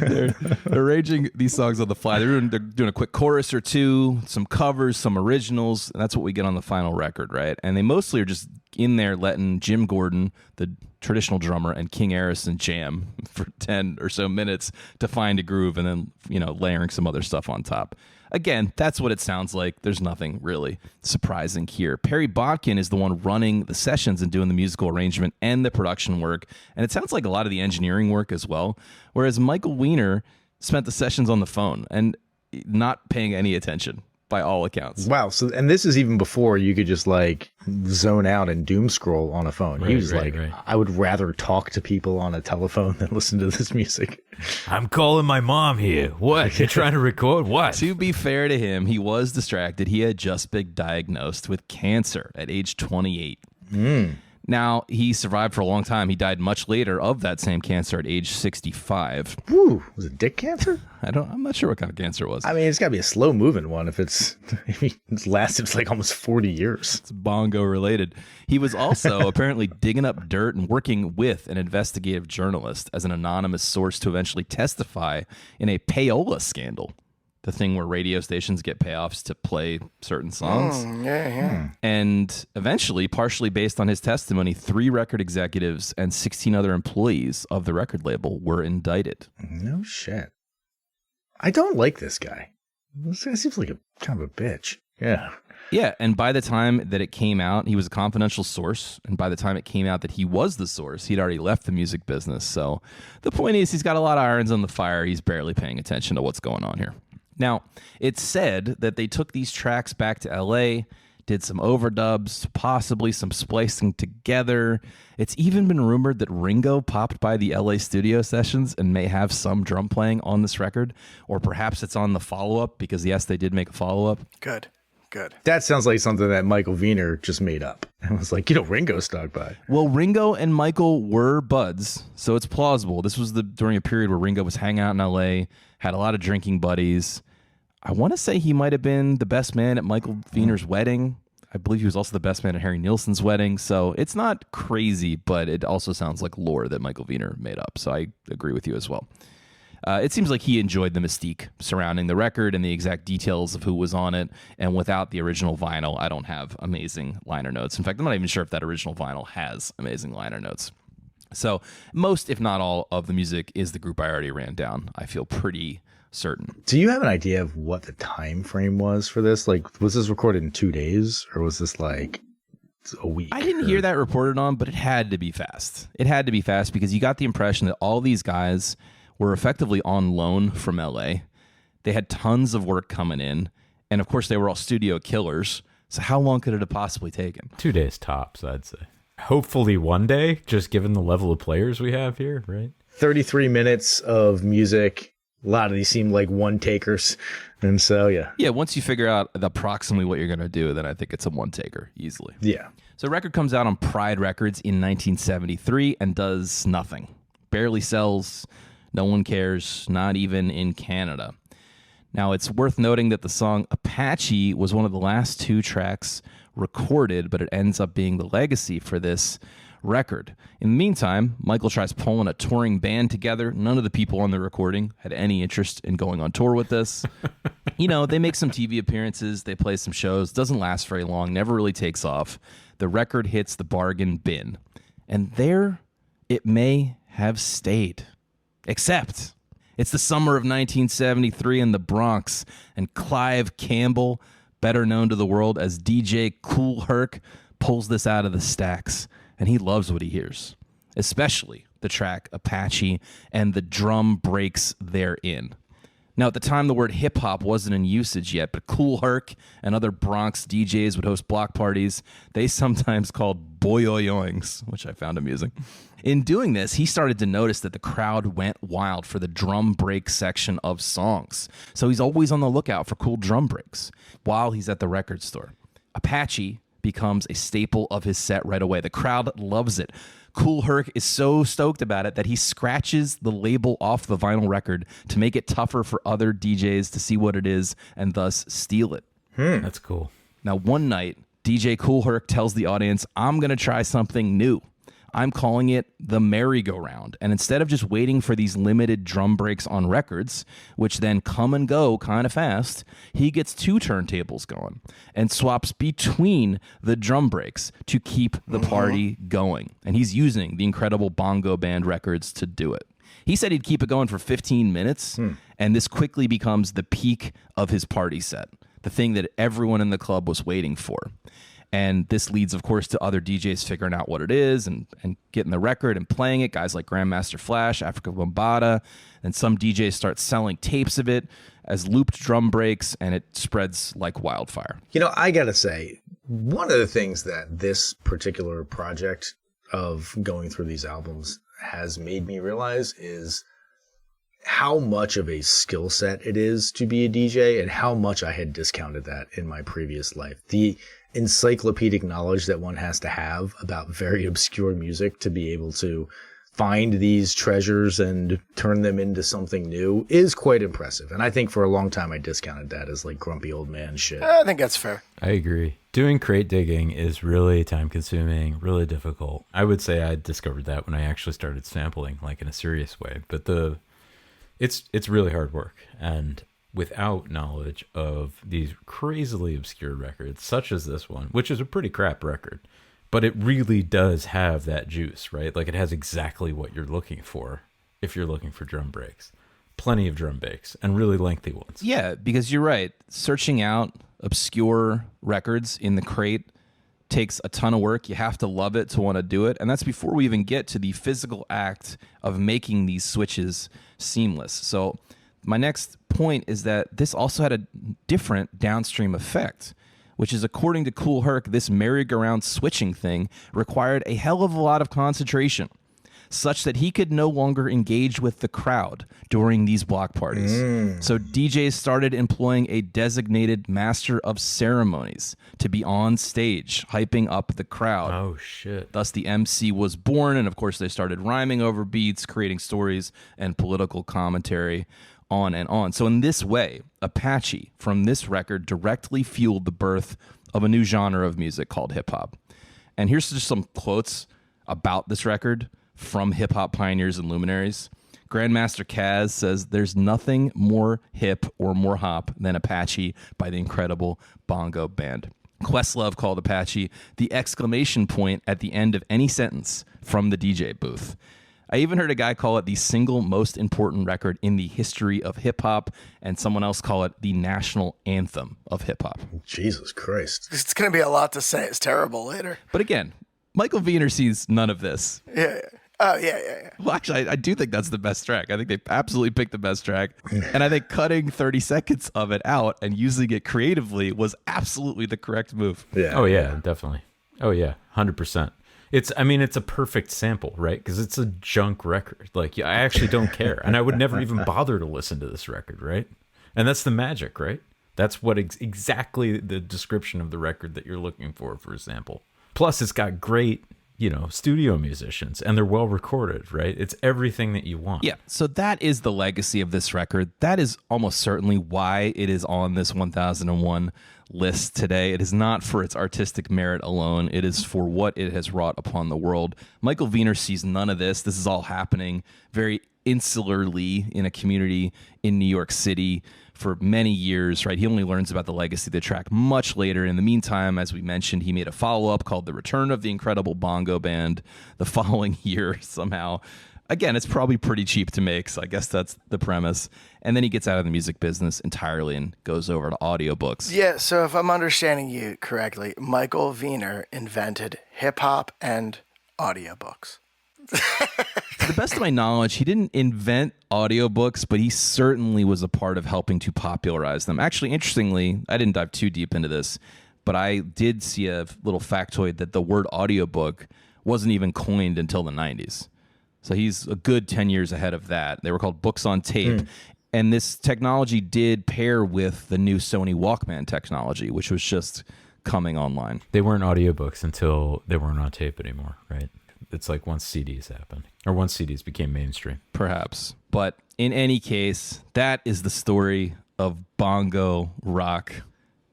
They're arranging these songs on the fly. They're doing a quick chorus or two, some covers, some originals, and that's what we get on the final record, right? And they mostly are just in there letting Jim Gordon, the traditional drummer, and King Harrison jam for 10 or so minutes to find a groove, and then, layering some other stuff on top. Again, that's what it sounds like. There's nothing really surprising here. Perry Botkin is the one running the sessions and doing the musical arrangement and the production work, and it sounds like a lot of the engineering work as well, whereas Michael Wiener spent the sessions on the phone and not paying any attention by all accounts. Wow. So, and this is even before you could just like zone out and doom scroll on a phone. He was like, I would rather talk to people on a telephone than listen to this music. I'm calling my mom here. What? You trying to record? What? To be fair to him, he was distracted. He had just been diagnosed with cancer at age 28. Now, he survived for a long time. He died much later of that same cancer at age 65. Woo, was it dick cancer? I'm not sure what kind of cancer it was. I mean, it's got to be a slow moving one if it's lasted like almost 40 years. It's bongo related. He was also apparently digging up dirt and working with an investigative journalist as an anonymous source to eventually testify in a payola scandal. The thing where radio stations get payoffs to play certain songs. And eventually, partially based on his testimony, 3 record executives and 16 other employees of the record label were indicted. No shit. I don't like this guy. This guy seems like a kind of a bitch. Yeah. Yeah, and by the time that it came out, he was a confidential source, and by the time it came out that he was the source, he'd already left the music business. So the point is, he's got a lot of irons on the fire. He's barely paying attention to what's going on here. Now, it's said that they took these tracks back to L.A., did some overdubs, possibly some splicing together. It's even been rumored that Ringo popped by the L.A. studio sessions and may have some drum playing on this record, or perhaps it's on the follow-up, because, yes, they did make a follow-up. Good. That sounds like something that Michael Wiener just made up. And was like, Ringo stuck by. Well, Ringo and Michael were buds, so it's plausible. This was during a period where Ringo was hanging out in L.A., had a lot of drinking buddies. I want to say he might have been the best man at Michael Wiener's wedding. I believe he was also the best man at Harry Nilsson's wedding. So it's not crazy, but it also sounds like lore that Michael Wiener made up. So I agree with you as well. It seems like he enjoyed the mystique surrounding the record and the exact details of who was on it. And without the original vinyl, I don't have amazing liner notes. In fact, I'm not even sure if that original vinyl has amazing liner notes. So most, if not all, of the music is the group I already ran down. I feel pretty certain. Do you have an idea of what the time frame was for this? Like, was this recorded in 2 days, or was this like a week? I didn't hear that reported on, but it had to be fast. It had to be fast because you got the impression that all these guys were effectively on loan from LA. They had tons of work coming in, and of course they were all studio killers. So how long could it have possibly taken? 2 days tops, I'd say. Hopefully one day, just given the level of players we have here, right? 33 minutes of music. A lot of these seem like one takers. And so, yeah. Yeah, once you figure out approximately what you're going to do, then I think it's a one taker easily. Yeah. So the record comes out on Pride Records in 1973 and does nothing. Barely sells. No one cares, not even in Canada. Now, it's worth noting that the song Apache was one of the last 2 tracks recorded, but it ends up being the legacy for this record. In the meantime, Michael tries pulling a touring band together. None of the people on the recording had any interest in going on tour with this. They make some TV appearances, they play some shows, doesn't last very long, never really takes off. The record hits the bargain bin. And there it may have stayed. Except it's the summer of 1973 in the Bronx, and Clive Campbell, better known to the world as DJ Kool Herc, pulls this out of the stacks. And he loves what he hears, especially the track Apache and the drum breaks therein. Now, at the time, the word hip-hop wasn't in usage yet, but Kool Herc and other Bronx DJs would host block parties they sometimes called boyoyoings, which I found amusing. In doing this, he started to notice that the crowd went wild for the drum break section of songs. So he's always on the lookout for cool drum breaks while he's at the record store. Apache becomes a staple of his set right away. The crowd loves it. Kool Herc is so stoked about it that he scratches the label off the vinyl record to make it tougher for other DJs to see what it is and thus steal it. That's cool. Now, one night, DJ Kool Herc tells the audience, I'm going to try something new. I'm calling it the merry-go-round. And instead of just waiting for these limited drum breaks on records, which then come and go kind of fast, he gets 2 turntables going and swaps between the drum breaks to keep the party going. And he's using the incredible Bongo Band records to do it. He said he'd keep it going for 15 minutes, and this quickly becomes the peak of his party set, the thing that everyone in the club was waiting for. And this leads, of course, to other DJs figuring out what it is and getting the record and playing it. Guys like Grandmaster Flash, Africa Bambaataa, and some DJs start selling tapes of it as looped drum breaks, and it spreads like wildfire. You know, I gotta say, one of the things that this particular project of going through these albums has made me realize is how much of a skill set it is to be a DJ and how much I had discounted that in my previous life. The encyclopedic knowledge that one has to have about very obscure music to be able to find these treasures and turn them into something new is quite impressive. And I think for a long time I discounted that as like grumpy old man shit. I think that's fair. I agree. Doing crate digging is really time consuming, really difficult. I would say I discovered that when I actually started sampling, like in a serious way. But it's really hard work. And without knowledge of these crazily obscure records, such as this one, which is a pretty crap record, but it really does have that juice, right? Like it has exactly what you're looking for if you're looking for drum breaks. Plenty of drum breaks and really lengthy ones. Yeah, because you're right. Searching out obscure records in the crate takes a ton of work. You have to love it to want to do it. And that's before we even get to the physical act of making these switches seamless. So my next point is that this also had a different downstream effect, which is, according to Kool Herc, this merry-go-round switching thing required a hell of a lot of concentration, such that he could no longer engage with the crowd during these block parties. So DJs started employing a designated master of ceremonies to be on stage, hyping up the crowd. Oh, shit. Thus, the MC was born, and of course, they started rhyming over beats, creating stories and political commentary, on and on. So in this way, Apache, from this record, directly fueled the birth of a new genre of music called hip-hop. And here's just some quotes about this record from hip-hop pioneers and luminaries. Grandmaster Caz says, "There's nothing more hip or more hop than Apache by the incredible Bongo Band." Questlove called Apache the exclamation point at the end of any sentence from the DJ booth. I even heard a guy call it the single most important record in the history of hip-hop, and someone else call it the national anthem of hip-hop. Jesus Christ. It's going to be a lot to say. It's terrible later. But again, Michael Wiener sees none of this. Yeah. Oh, yeah. Well, actually, I do think that's the best track. I think they absolutely picked the best track. And I think cutting 30 seconds of it out and using it creatively was absolutely the correct move. Yeah. Oh, yeah, definitely. Oh, yeah, 100%. It's a perfect sample, right? Because it's a junk record. Like, I actually don't care. And I would never even bother to listen to this record, right? And that's the magic, right? That's what exactly the description of the record that you're looking for a sample. Plus, it's got great, studio musicians, and they're well recorded, right? It's everything that you want. Yeah, so that is the legacy of this record. That is almost certainly why it is on this 1001 list today. It is not for its artistic merit alone. It is for what it has wrought upon the world. Michael Wiener sees none of this. This is all happening very insularly in a community in New York City for many years, right? He only learns about the legacy of the track much later. In the meantime, as we mentioned, he made a follow-up called The Return of the Incredible Bongo Band the following year somehow. Again, it's probably pretty cheap to make, so I guess that's the premise. And then he gets out of the music business entirely and goes over to audiobooks. Yeah, so if I'm understanding you correctly, Michael Wiener invented hip-hop and audiobooks. To the best of my knowledge, he didn't invent audiobooks, but he certainly was a part of helping to popularize them. Actually, interestingly, I didn't dive too deep into this, but I did see a little factoid that the word audiobook wasn't even coined until the 90s. So he's a good 10 years ahead of that. They were called books on tape. And this technology did pair with the new Sony Walkman technology, which was just coming online. They weren't audiobooks until they weren't on tape anymore, right? It's like once CDs happened, or once CDs became mainstream. Perhaps. But in any case, that is the story of Bongo Rock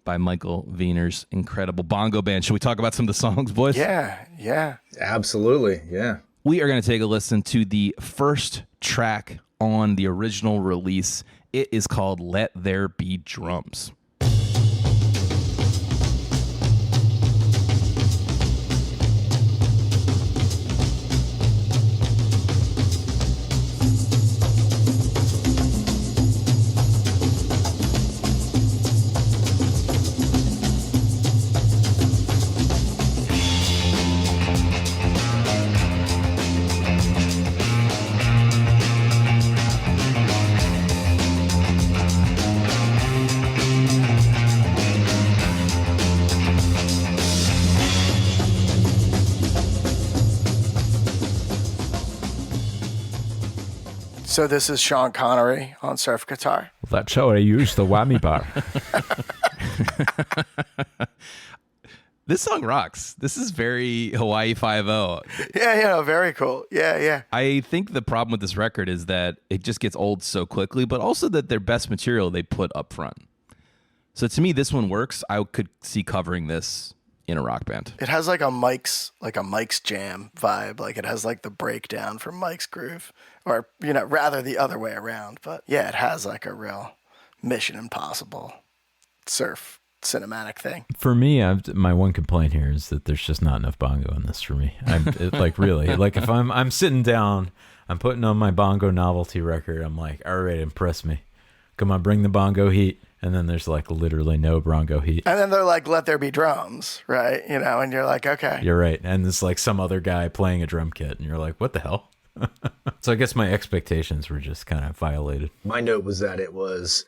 by Michael Wiener's incredible bongo band. Should we talk about some of the songs, boys? Yeah. Absolutely. Yeah. We are going to take a listen to the first track on the original release. It is called Let There Be Drums. So this is Sean Connery on surf guitar. That's how I use the whammy bar. This song rocks. This is very Hawaii Five-0. Yeah, very cool. Yeah. I think the problem with this record is that it just gets old so quickly, but also that their best material they put up front. So to me, this one works. I could see covering this in a rock band. It has like a Mike's Jam vibe. Like it has like the breakdown from Mike's Groove, or rather the other way around. But yeah, it has like a real Mission Impossible surf cinematic thing. For me, my one complaint here is that there's just not enough bongo in this for me. Really, like if I'm sitting down, I'm putting on my bongo novelty record. I'm like, all right, impress me. Come on, bring the bongo heat. And then there's like literally no bongo heat. And then they're like, let there be drums, right? And you're like, okay. You're right. And it's like some other guy playing a drum kit. And you're like, what the hell? So I guess my expectations were just kind of violated. My note was that it was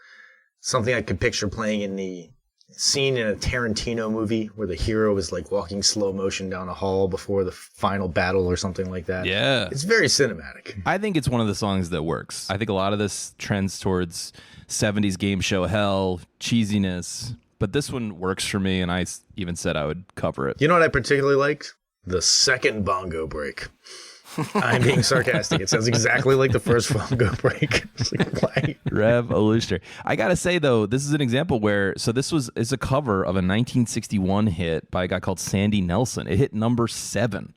something I could picture playing in the scene in a Tarantino movie where the hero is like walking slow motion down a hall before the final battle or something like that. Yeah. It's very cinematic. I think it's one of the songs that works. I think a lot of this trends towards 70s game show hell, cheesiness, but this one works for me, and I even said I would cover it. You know what I particularly liked? The second bongo break. I'm being sarcastic. It sounds exactly like the first bongo break. It's like, why? Revolutionary. I gotta say though, this is an example where it's a cover of a 1961 hit by a guy called Sandy Nelson. It hit number 7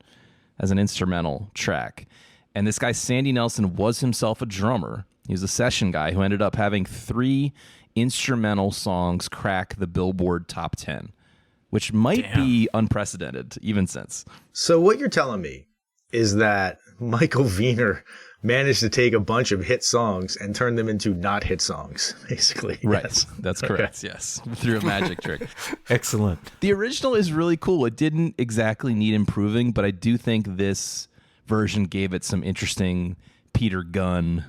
as an instrumental track, and this guy Sandy Nelson was himself a drummer. He was a session guy who ended up having 3 instrumental songs crack the Billboard top 10, which might be unprecedented even since. So what you're telling me is that Michael Wiener managed to take a bunch of hit songs and turn them into not hit songs, basically. Right. Yes. That's correct. Yes. Through a magic trick. Excellent. The original is really cool. It didn't exactly need improving, but I do think this version gave it some interesting Peter Gunn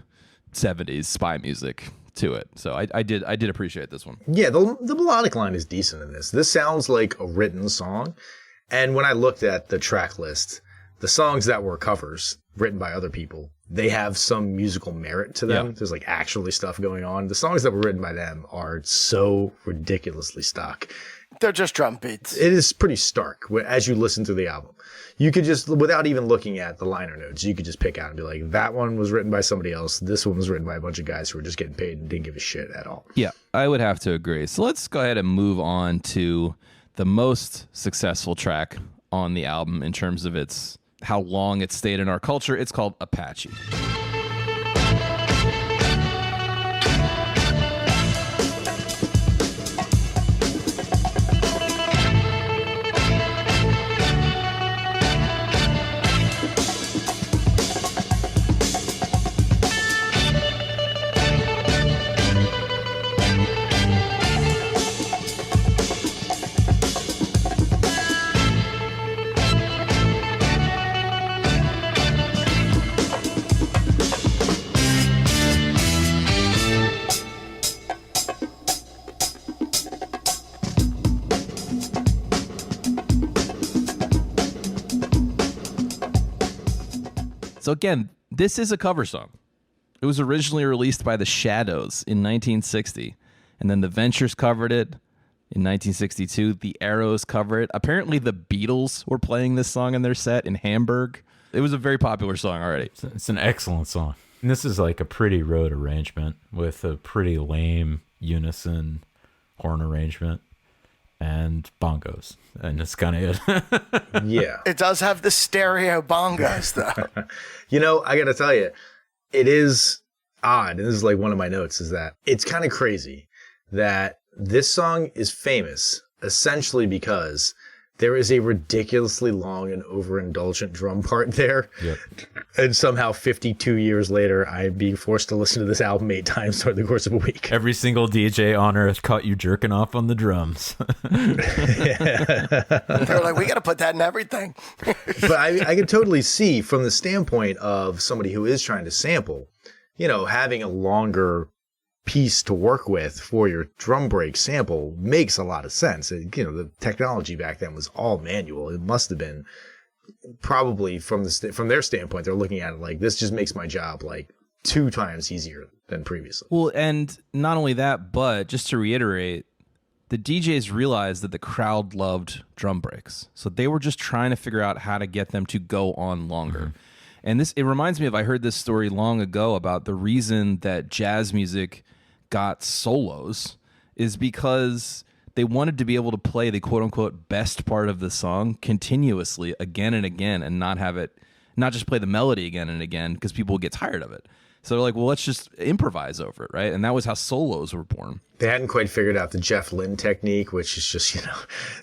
70s spy music to it. So I did appreciate this one. Yeah, the melodic line is decent in this. This sounds like a written song. And when I looked at the track list, the songs that were covers written by other people, they have some musical merit to them. Yeah. There's like actually stuff going on. The songs that were written by them are so ridiculously stock. They're just drum beats. It is pretty stark as you listen to the album. You could just, without even looking at the liner notes, you could just pick out and be like, that one was written by somebody else. This one was written by a bunch of guys who were just getting paid and didn't give a shit at all. Yeah, I would have to agree. So let's go ahead and move on to the most successful track on the album in terms of how long it stayed in our culture. It's called Apache. So again, this is a cover song. It was originally released by the Shadows in 1960, and then the Ventures covered it in 1962. The Arrows covered it. Apparently, the Beatles were playing this song in their set in Hamburg. It was a very popular song already. It's an excellent song. And this is like a pretty road arrangement with a pretty lame unison horn arrangement and bongos. And that's kind of it. Yeah. It does have the stereo bongos, though. You know, I got to tell you, it is odd. And this is like one of my notes is that it's kind of crazy that this song is famous essentially because there is a ridiculously long and overindulgent drum part there. Yep. And somehow 52 years later, I'm being forced to listen to this album 8 times over the course of a week. Every single DJ on earth caught you jerking off on the drums. They're like, we got to put that in everything. But I can totally see from the standpoint of somebody who is trying to sample, you know, having a longer piece to work with for your drum break sample makes a lot of sense. You know, the technology back then was all manual. It must have been probably from their standpoint, they're looking at it like, this just makes my job like 2 times easier than previously. Well, and not only that, but just to reiterate, the DJs realized that the crowd loved drum breaks. So they were just trying to figure out how to get them to go on longer. Mm-hmm. And it reminds me of, I heard this story long ago about the reason that jazz music got solos is because they wanted to be able to play the quote unquote best part of the song continuously again and again and not just play the melody again and again because people would get tired of it. So they're like, well, let's just improvise over it, right? And that was how solos were born. They hadn't quite figured out the Jeff Lynne technique, which is just, you know,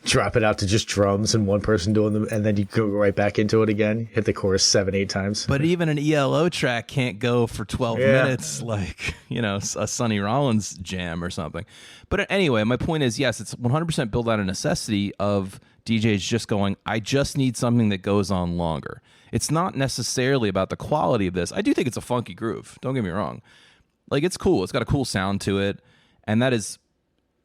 drop it out to just drums and one person doing them, and then you go right back into it again, hit the chorus 7-8 times. But even an ELO track can't go for 12 minutes like, you know, a Sonny Rollins jam or something. But anyway, my point is, yes, it's 100% built out of necessity of DJs just going, I just need something that goes on longer. It's not necessarily about the quality of this. I do think it's a funky groove. Don't get me wrong. Like, it's cool. It's got a cool sound to it. And that is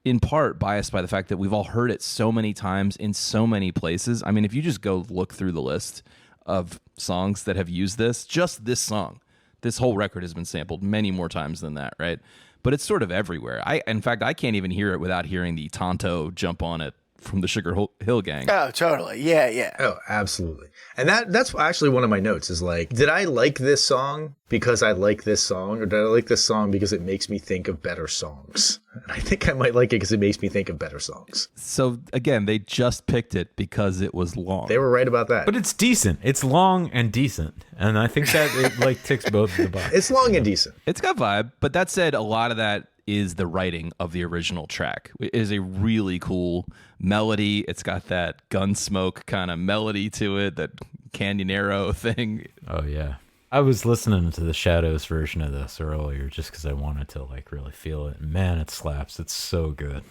in part biased by the fact that we've all heard it so many times in so many places. I mean, if you just go look through the list of songs that have used this, just this song, this whole record has been sampled many more times than that, right? But it's sort of everywhere. In fact, I can't even hear it without hearing the Tonto jump on it from the Sugar Hill Gang. Oh, totally. Yeah, yeah. Oh, absolutely. And that's actually one of my notes is like, did I like this song because I like this song, or did I like this song because it makes me think of better songs? And I think I might like it because it makes me think of better songs. So again, they just picked it because it was long. They were right about that. But it's decent. It's long and decent. And I think that it like ticks both of the boxes. It's long and decent. It's got vibe. But that said, a lot of that is the writing of the original track. It is a really cool melody. It's got that Gunsmoke kind of melody to it, that Canyonero thing. Oh, yeah. I was listening to the Shadows version of this earlier just because I wanted to like really feel it. Man, it slaps. It's so good.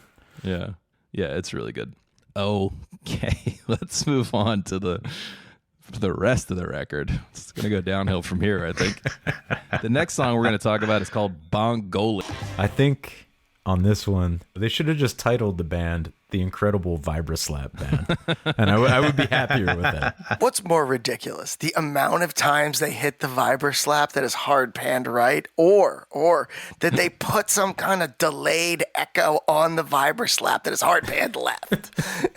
Yeah. Yeah, it's really good. Okay, let's move on to the rest of the record. It's going to go downhill from here, I think. The next song we're going to talk about is called Bongo. I think on this one, they should have just titled the band The Incredible Vibraslap Band. And I would be happier with that. What's more ridiculous? The amount of times they hit the Vibraslap that is hard panned right, or did they put some kind of delayed echo on the Vibraslap that is hard panned left?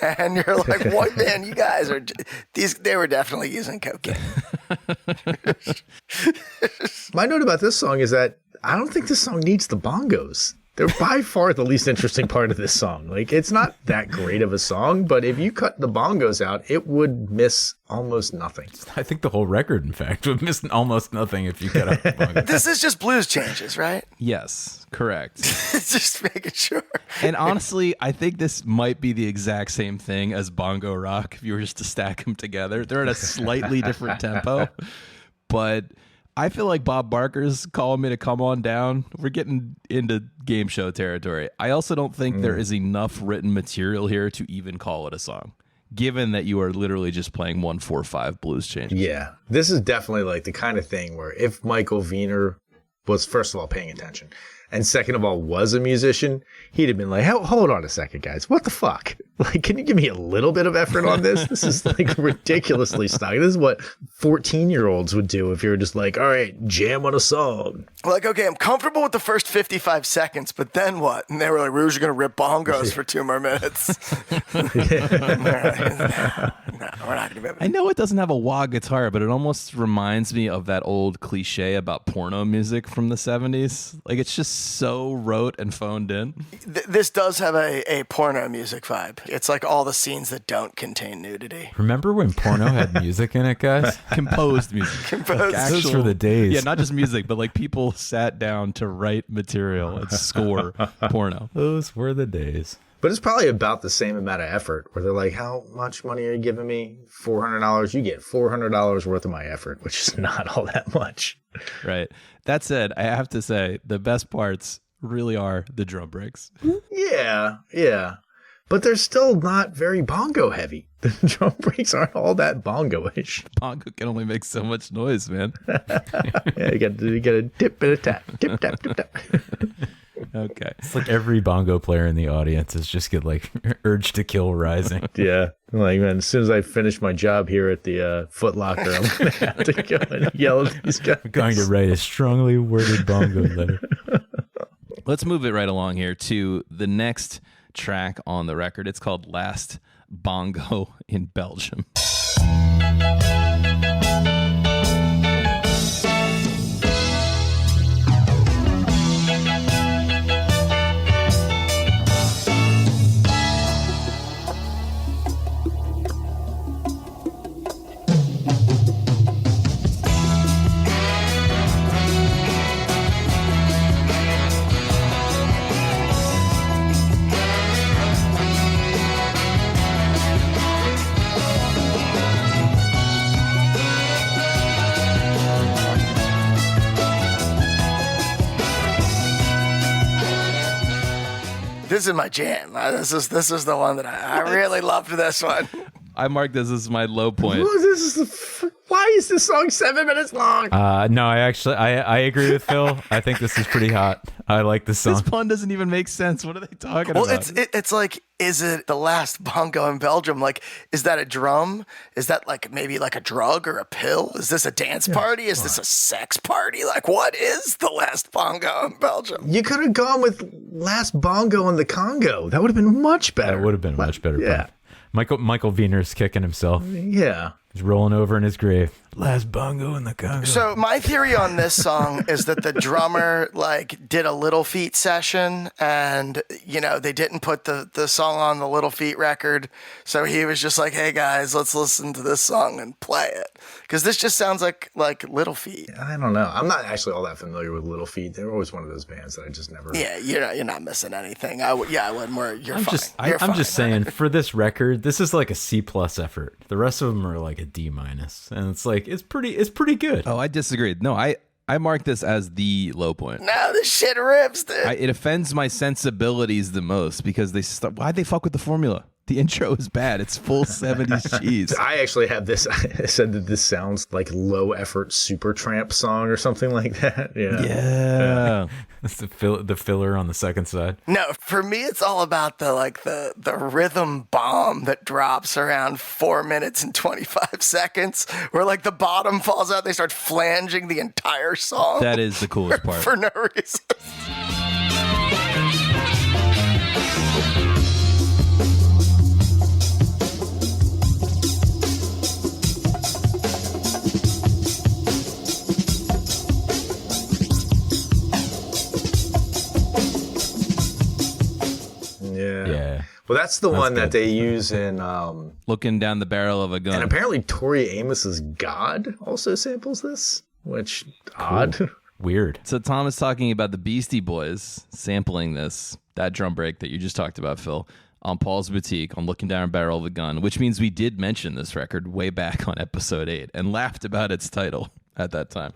And you're like, what, man, you guys are, they were definitely using cocaine. My note about this song is that I don't think this song needs the bongos. They're by far the least interesting part of this song. Like, it's not that great of a song, but if you cut the bongos out, it would miss almost nothing. I think the whole record, in fact, would miss almost nothing if you cut out the bongos. This is just blues changes, right? Yes, correct. Just making sure. And honestly, I think this might be the exact same thing as Bongo Rock if you were just to stack them together. They're at a slightly different tempo, but I feel like Bob Barker's calling me to come on down. We're getting into game show territory. I also don't think there is enough written material here to even call it a song, given that you are literally just playing 1-4-5 blues changes. Yeah, this is definitely like the kind of thing where if Michael Wiener was, first of all, paying attention, and second of all, was a musician, he'd have been like, hold on a second, guys. What the fuck? Like, can you give me a little bit of effort on this? This is like ridiculously stuck. This is what 14-year-olds would do if you were just like, all right, jam on a song. Like, okay, I'm comfortable with the first 55 seconds, but then what? And they were like, we're just going to rip bongos for 2 more minutes. No, we're not going to be. I know it doesn't have a wah guitar, but it almost reminds me of that old cliche about porno music from the 70s. Like, it's just so rote and phoned in. This does have a porno music vibe. It's like all the scenes that don't contain nudity. Remember when porno had music in it, guys? Composed music. Those were the days. Yeah, not just music, but like people sat down to write material and score porno. Those were the days. But it's probably about the same amount of effort where they're like, how much money are you giving me? $400. You get $400 worth of my effort, which is not all that much. Right. That said, I have to say the best parts really are the drum breaks. Yeah. But they're still not very bongo heavy. The drum breaks aren't all that bongo-ish. Bongo can only make so much noise, man. Yeah, you got a tip and a tap. Tip, tap, tip, tap. Okay. It's like every bongo player in the audience is just get like urge to kill rising. Yeah. Like, man, as soon as I finish my job here at the Foot Locker, I'm going to have to go and yell at these guys. I'm going to write a strongly worded bongo letter. Let's move it right along here to the next track on the record. It's called Last Bongo in Belgium. This is my jam. This is the one that I really loved. This one. I marked this as my low point. Why is this song 7 minutes long? No, I agree with Phil. I think this is pretty hot. I like this song. This pun doesn't even make sense. What are they talking about? Well, it's like, is it the last bongo in Belgium? Like, is that a drum? Is that like maybe like a drug or a pill? Is this a dance party? Is this a sex party? Like, what is the last bongo in Belgium? You could have gone with Last Bongo in the Congo. That would have been much better. That would have been much better. Yeah. Michael Wiener's kicking himself. Yeah. He's rolling over in his grave. Last bongo in the Congo. So my theory on this song is that the drummer like did a Little Feat session, and they didn't put the song on the Little Feat record, so he was just like, "Hey guys, let's listen to this song and play it," because this just sounds like Little Feat. I don't know. I'm not actually all that familiar with Little Feat. They were always one of those bands that I just never. Yeah, you're not missing anything. I wouldn't. You're fine. I'm just saying, for this record, this is like a C+ effort. The rest of them are like a D-, and it's like it's pretty good. Oh, I disagreed. No, I marked this as the low point. No, this shit rips, dude. It offends my sensibilities the most because why'd they fuck with the formula? The intro is bad. It's full 70s cheese. I actually have this. I said that this sounds like low effort Supertramp song or something like that. Yeah. That's the filler on the second side. No, for me, it's all about the rhythm bomb that drops around 4 minutes and 25 seconds, where like the bottom falls out. They start flanging the entire song. That is the coolest part. For no reason. Yeah. Well, that's the one that they use in Looking Down the Barrel of a Gun. And apparently Tori Amos's God also samples this, which odd. Weird. So Tom is talking about the Beastie Boys sampling that drum break that you just talked about, Phil, on Paul's Boutique on Looking Down a Barrel of a Gun, which means we did mention this record way back on episode 8 and laughed about its title at that time.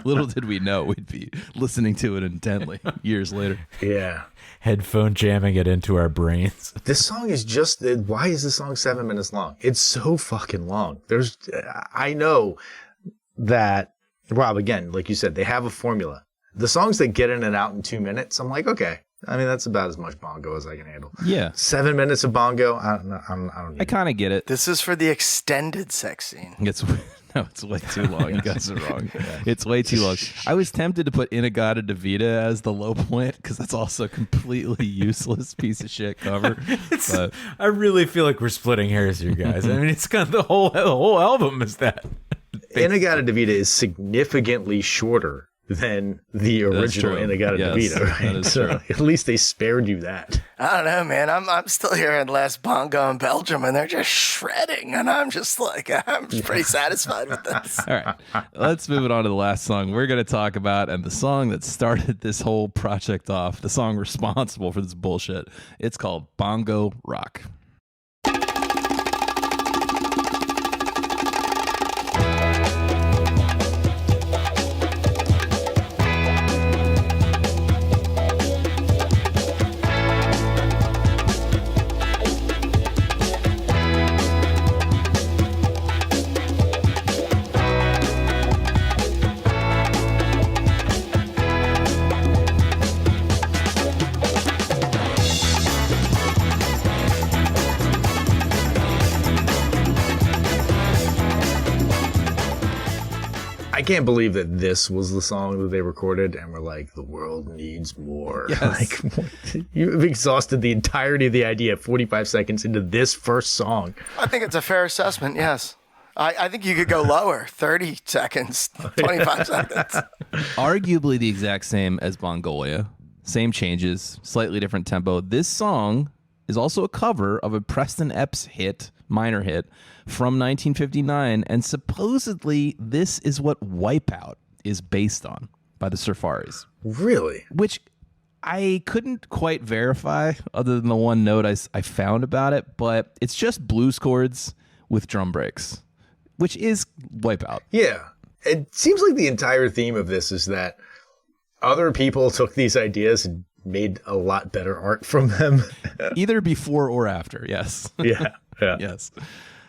Little did we know we'd be listening to it intently years later. Yeah. Headphone jamming it into our brains. This song is just, why is this song 7 minutes long? It's so fucking long. I know that, Rob, again, like you said, they have a formula. The songs that get in and out in 2 minutes, I'm like, okay. I mean, that's about as much bongo as I can handle. Yeah. 7 minutes of bongo, I don't I need kind of get it. This is for the extended sex scene. It's way too long. You guys are wrong. It's way too long. I was tempted to put Inagata Davida as the low point because that's also a completely useless piece of shit cover. But I really feel like we're splitting hairs here, guys. I mean, it's kind of the whole album is that. Inagata Davida is significantly shorter than the original true. Inagata Yes, Davida, right? that is So true. at least they spared you that. I don't know, man. I'm still hearing Last Bongo in Belgium, and they're just shredding, and I'm just like, I'm pretty satisfied with this. all right, let's move it on to the last song we're going to talk about, and the song that started this whole project off, the song responsible for this bullshit. It's called Bongo Rock. I can't believe that this was the song that they recorded and were like, the world needs more. Yes. Like, you've exhausted the entirety of the idea 45 seconds into this first song. I think it's a fair assessment, yes. I think you could go lower, 30 seconds, 25 seconds. Arguably the exact same as Mongolia. Same changes, slightly different tempo. This song is also a cover of a Preston Epps hit, minor hit, from 1959, and supposedly this is what Wipeout is based on by the Surfaris, Really? which I couldn't quite verify other than the one note I found about it, but it's just blues chords with drum breaks, which is Wipeout. Yeah. It seems like the entire theme of this is that other people took these ideas and made a lot better art from them. Either before or after, yes. Yeah. Yeah. Yes.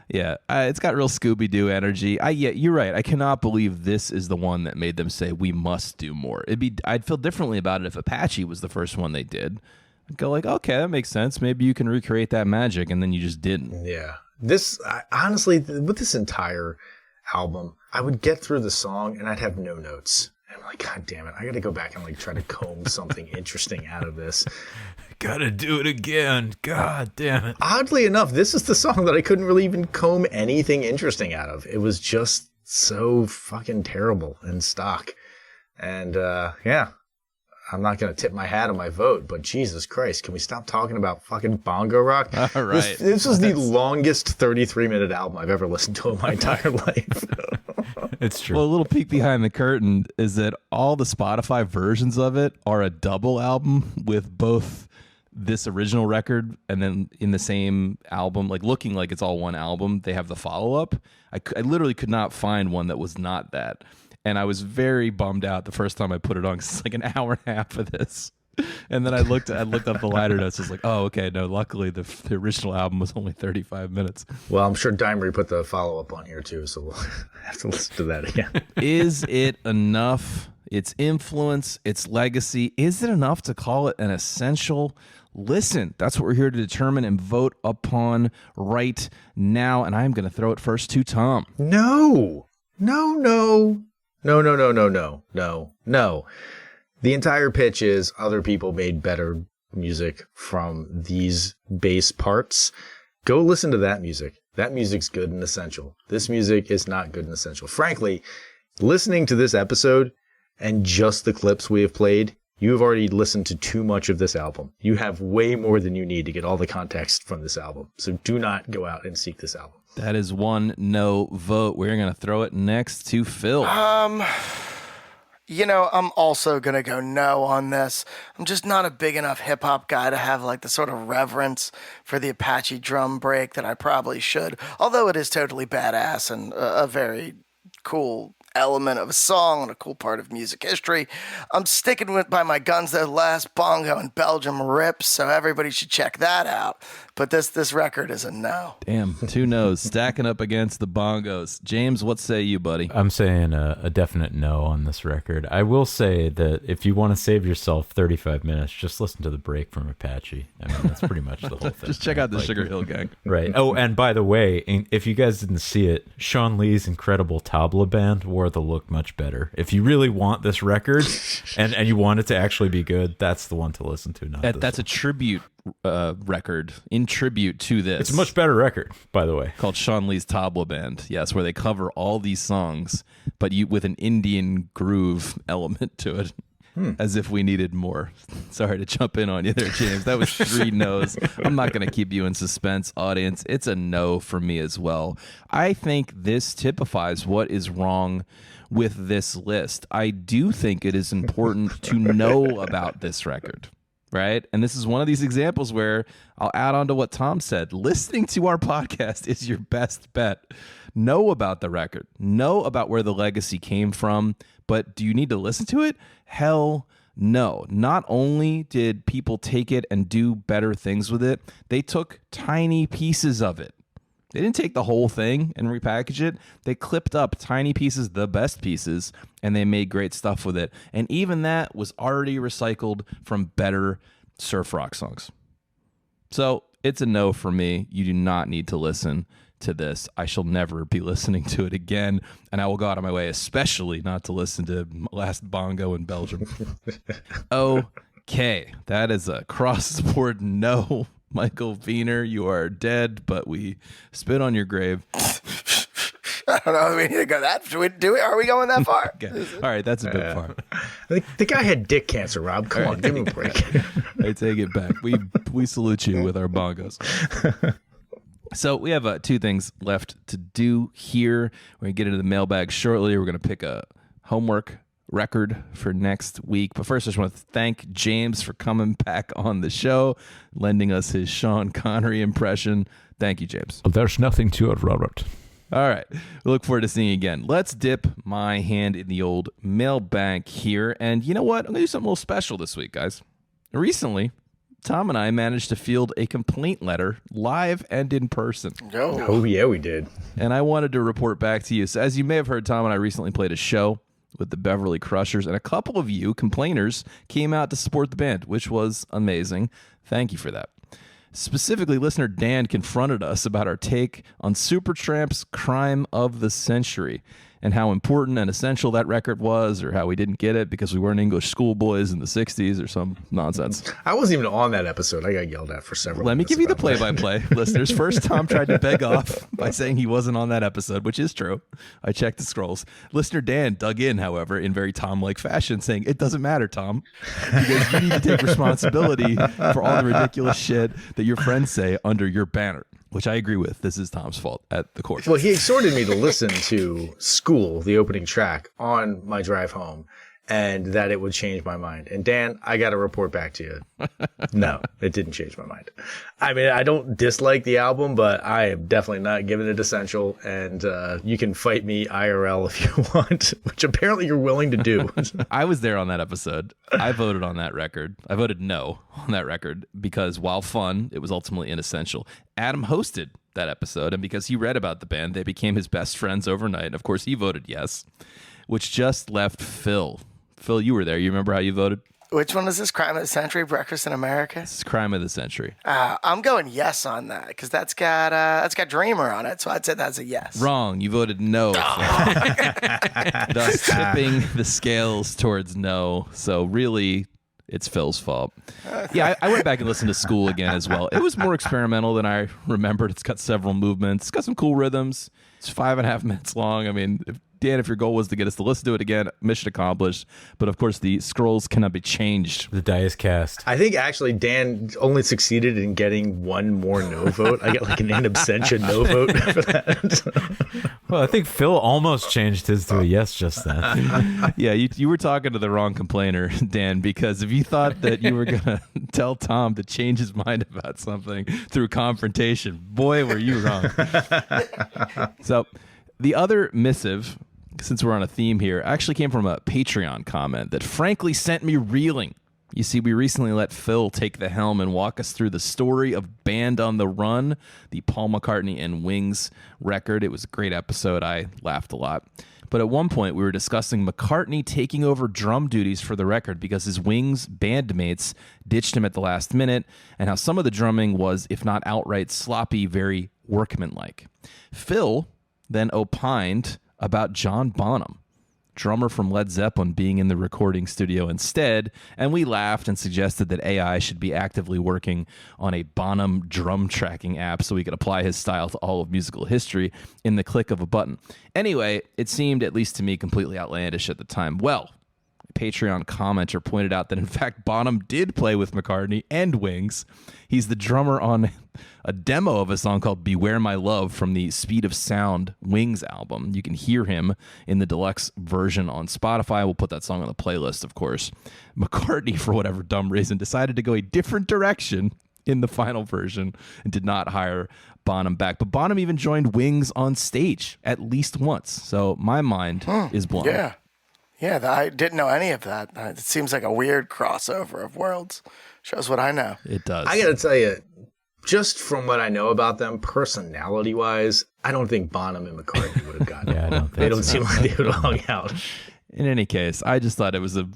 Yeah, it's got real Scooby-Doo energy. Yeah, you're right. I cannot believe this is the one that made them say we must do more. I'd feel differently about it if Apache was the first one they did. I'd go like, okay, that makes sense. Maybe you can recreate that magic, and then you just didn't. Yeah. Honestly, with this entire album, I would get through the song and I'd have no notes. I'm like, God damn it. I got to go back and like try to comb something interesting out of this. Gotta do it again. God damn it. Oddly enough, this is the song that I couldn't really even comb anything interesting out of. It was just so fucking terrible and stock. And yeah, I'm not going to tip my hat on my vote, but Jesus Christ, can we stop talking about fucking Bongo Rock? All right. This was the longest 33-minute album I've ever listened to in my entire life. It's true. Well, a little peek behind the curtain is that all the Spotify versions of it are a double album with both this original record and then in the same album, like looking like it's all one album, they have the follow-up. I literally could not find one that was not that. And I was very bummed out the first time I put it on because it's like an hour and a half of this. And then I looked up the liner notes. I was like, oh, okay, no, luckily the original album was only 35 minutes. Well, I'm sure Dimery put the follow-up on here too, so we'll have to listen to that again. Is it enough? Its influence, its legacy, is it enough to call it an essential listen? That's what we're here to determine and vote upon right now. And I'm going to throw it first to Tom. No. The entire pitch is other people made better music from these bass parts. Go listen to that music. That music's good and essential. This music is not good and essential. Frankly, listening to this episode and just the clips we have played, you have already listened to too much of this album. You have way more than you need to get all the context from this album. So do not go out and seek this album. That is one no vote. We're going to throw it next to Phil. You know, I'm also going to go no on this. I'm just not a big enough hip hop guy to have like the sort of reverence for the Apache drum break that I probably should. Although it is totally badass and a very cool element of a song and a cool part of music history. I'm sticking by my guns. The last Bongo in Belgium rips, so everybody should check that out. But this record is a no. Damn, 2 no's stacking up against the bongos. James, what say you, buddy? I'm saying a definite no on this record. I will say that if you want to save yourself 35 minutes, just listen to the break from Apache. I mean, that's pretty much the whole thing. Just check out the Sugar Hill Gang. Right. Oh, and by the way, if you guys didn't see it, Sean Lee's incredible tabla band wore the look much better. If you really want this record and you want it to actually be good, that's the one to listen to. That's a tribute record in tribute to this. It's a much better record, by the way. Called Sean Lee's Tabla Band. Yes, where they cover all these songs, but with an Indian groove element to it. As if we needed more. Sorry to jump in on you there, James. That was 3 no's. I'm not going to keep you in suspense, audience. It's a no for me as well. I think this typifies what is wrong with this list. I do think it is important to know about this record, right? And this is one of these examples where I'll add on to what Tom said. Listening to our podcast is your best bet. Know about the record. Know about where the legacy came from. But do you need to listen to it? Hell no. Not only did people take it and do better things with it, they took tiny pieces of it. They didn't take the whole thing and repackage it. They clipped up tiny pieces, the best pieces, and they made great stuff with it. And even that was already recycled from better surf rock songs. So it's a no for me. You do not need to listen to this. I shall never be listening to it again, and I will go out of my way especially not to listen to Last Bongo in Belgium. Okay, that is a cross-board no. Michael Wiener, you are dead, but we spit on your grave. I don't know if we need to go that. Are we going that far? Okay. All right, that's a bit far. The guy had dick cancer, Rob. Come on, give him a break. I take it back. We salute you with our bongos. So we have 2 things left to do here. We're going to get into the mailbag shortly. We're going to pick a homework record for next week. But first, I just want to thank James for coming back on the show, lending us his Sean Connery impression. Thank you, James. There's nothing to it, Robert. All right. We look forward to seeing you again. Let's dip my hand in the old mailbag here. And you know what? I'm going to do something a little special this week, guys. Recently, Tom and I managed to field a complaint letter live and in person. Oh, yeah, we did. And I wanted to report back to you. So as you may have heard, Tom and I recently played a show with the Beverly Crushers, and a couple of you complainers came out to support the band, which was amazing. Thank you for that. Specifically, listener Dan confronted us about our take on Supertramp's Crime of the Century and how important and essential that record was, or how we didn't get it because we weren't English schoolboys in the 60s or some nonsense. I wasn't even on that episode. I got yelled at for several Let me minutes give you the about that. play-by-play, listeners. First, Tom tried to beg off by saying he wasn't on that episode, which is true. I checked the scrolls. Listener Dan dug in, however, in very Tom-like fashion, saying, "It doesn't matter, Tom, because you need to take responsibility for all the ridiculous shit that your friends say under your banner." Which I agree with. This is Tom's fault at the core. Well, he exhorted me to listen to School, the opening track, on my drive home, and that it would change my mind. And Dan, I got to report back to you. No, it didn't change my mind. I mean, I don't dislike the album, but I am definitely not giving it essential. And you can fight me IRL if you want, which apparently you're willing to do. I was there on that episode. I voted on that record. I voted no on that record because while fun, it was ultimately inessential. Adam hosted that episode, and because he read about the band, they became his best friends overnight. And of course, he voted yes, which just left Phil. Phil, you were there. You remember how you voted? Which one is this? Crime of the Century, Breakfast in America? This is Crime of the Century. I'm going yes on that because that's got Dreamer on it, so I'd say that's a yes. Wrong. You voted no. Thus tipping the scales towards no. So really, it's Phil's fault. Yeah, I went back and listened to School again as well. It was more experimental than I remembered. It's got several movements. It's got some cool rhythms. It's 5.5 minutes long. I mean, Dan, if your goal was to get us to listen to it again, mission accomplished. But of course, the scrolls cannot be changed. The die is cast. I think actually Dan only succeeded in getting one more no vote. I got like an in absentia no vote for that. Well, I think Phil almost changed his to a yes just then. Yeah, you were talking to the wrong complainer, Dan, because if you thought that you were going to tell Tom to change his mind about something through confrontation, boy, were you wrong. So the other missive since we're on a theme here, actually came from a Patreon comment that frankly sent me reeling. You see, we recently let Phil take the helm and walk us through the story of Band on the Run, the Paul McCartney and Wings record. It was a great episode. I laughed a lot. But at one point, we were discussing McCartney taking over drum duties for the record because his Wings bandmates ditched him at the last minute, and how some of the drumming was, if not outright sloppy, very workmanlike. Phil then opined about John Bonham, drummer from Led Zeppelin, being in the recording studio instead, and we laughed and suggested that AI should be actively working on a Bonham drum tracking app so we could apply his style to all of musical history in the click of a button. Anyway, it seemed, at least to me, completely outlandish at the time. Well, a Patreon commenter pointed out that, in fact, Bonham did play with McCartney and Wings. He's the drummer on a demo of a song called Beware My Love from the Speed of Sound Wings album. You can hear him in the deluxe version on Spotify. We'll put that song on the playlist, of course. McCartney, for whatever dumb reason, decided to go a different direction in the final version and did not hire Bonham back. But Bonham even joined Wings on stage at least once. So my mind is blown. Yeah. Yeah, I didn't know any of that. It seems like a weird crossover of worlds. Shows what I know. It does. I got to tell you, just from what I know about them, personality-wise, I don't think Bonham and McCartney would have gotten along. They don't seem like they would have hung out. In any case, I just thought it was a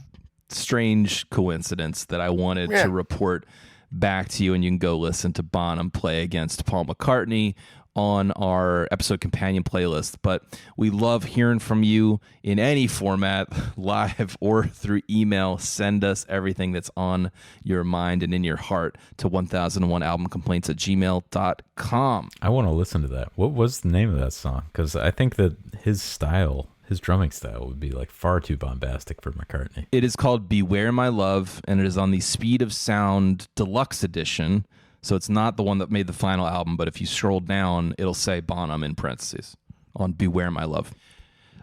strange coincidence that I wanted to report back to you, and you can go listen to Bonham play against Paul McCartney on our episode companion playlist. But we love hearing from you in any format, live or through email. Send us everything that's on your mind and in your heart to 1001albumcomplaints@gmail.com. I want to listen to that. What was the name of that song? Because I think that his style, his drumming style, would be like far too bombastic for McCartney. It is called Beware My Love, and it is on the Speed of Sound Deluxe Edition. So it's not the one that made the final album, but if you scroll down, it'll say Bonham in parentheses on Beware My Love.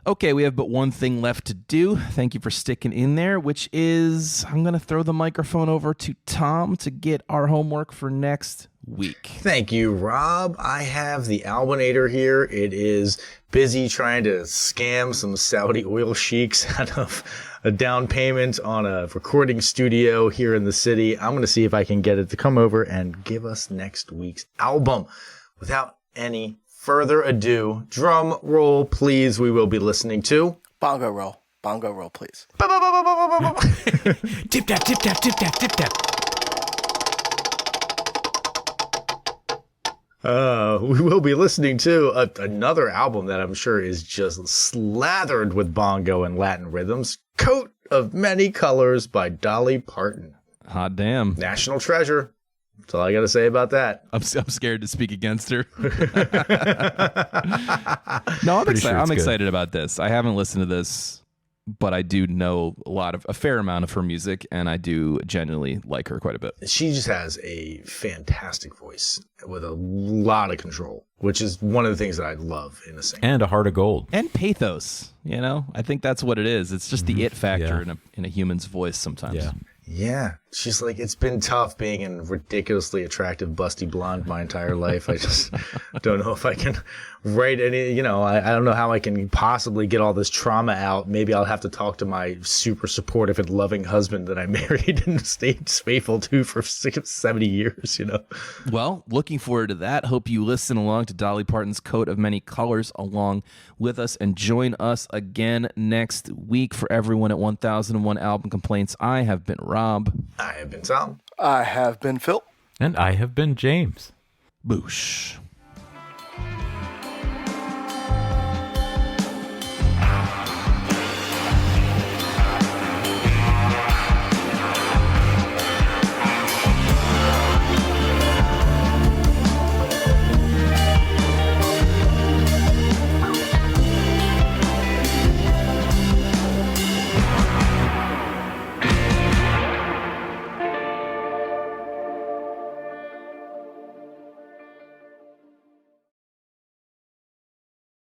Okay, we have but one thing left to do. Thank you for sticking in there, which is I'm going to throw the microphone over to Tom to get our homework for next week. Thank you, Rob. I have the Albinator here. It is busy trying to scam some Saudi oil sheiks out of a down payment on a recording studio here in the city. I'm going to see if I can get it to come over and give us next week's album. Without any further ado, drum roll, please. We will be listening to Bongo roll. Bongo roll, please. Tip tap, tip tap, tip tap, tip tap. We will be listening to another album that I'm sure is just slathered with bongo and Latin rhythms. Coat of Many Colors by Dolly Parton. Hot damn. National treasure. That's all I got to say about that. I'm scared to speak against her. No, I'm excited about this. I haven't listened to this, but I do know a fair amount of her music, and I do genuinely like her quite a bit. She just has a fantastic voice with a lot of control, which is one of the things that I love in a singer. And a heart of gold. And pathos, I think that's what it is. It's just the it factor in a human's voice sometimes. Yeah. Yeah. She's like, it's been tough being a ridiculously attractive, busty blonde my entire life. I just don't know if I can write any, I don't know how I can possibly get all this trauma out. Maybe I'll have to talk to my super supportive and loving husband that I married and stayed faithful to for 70 years, Well, looking forward to that. Hope you listen along to Dolly Parton's Coat of Many Colors along with us, and join us again next week. For everyone at 1001 Album Complaints, I have been Rob. I have been Tom. I have been Phil. And I have been James. Boosh.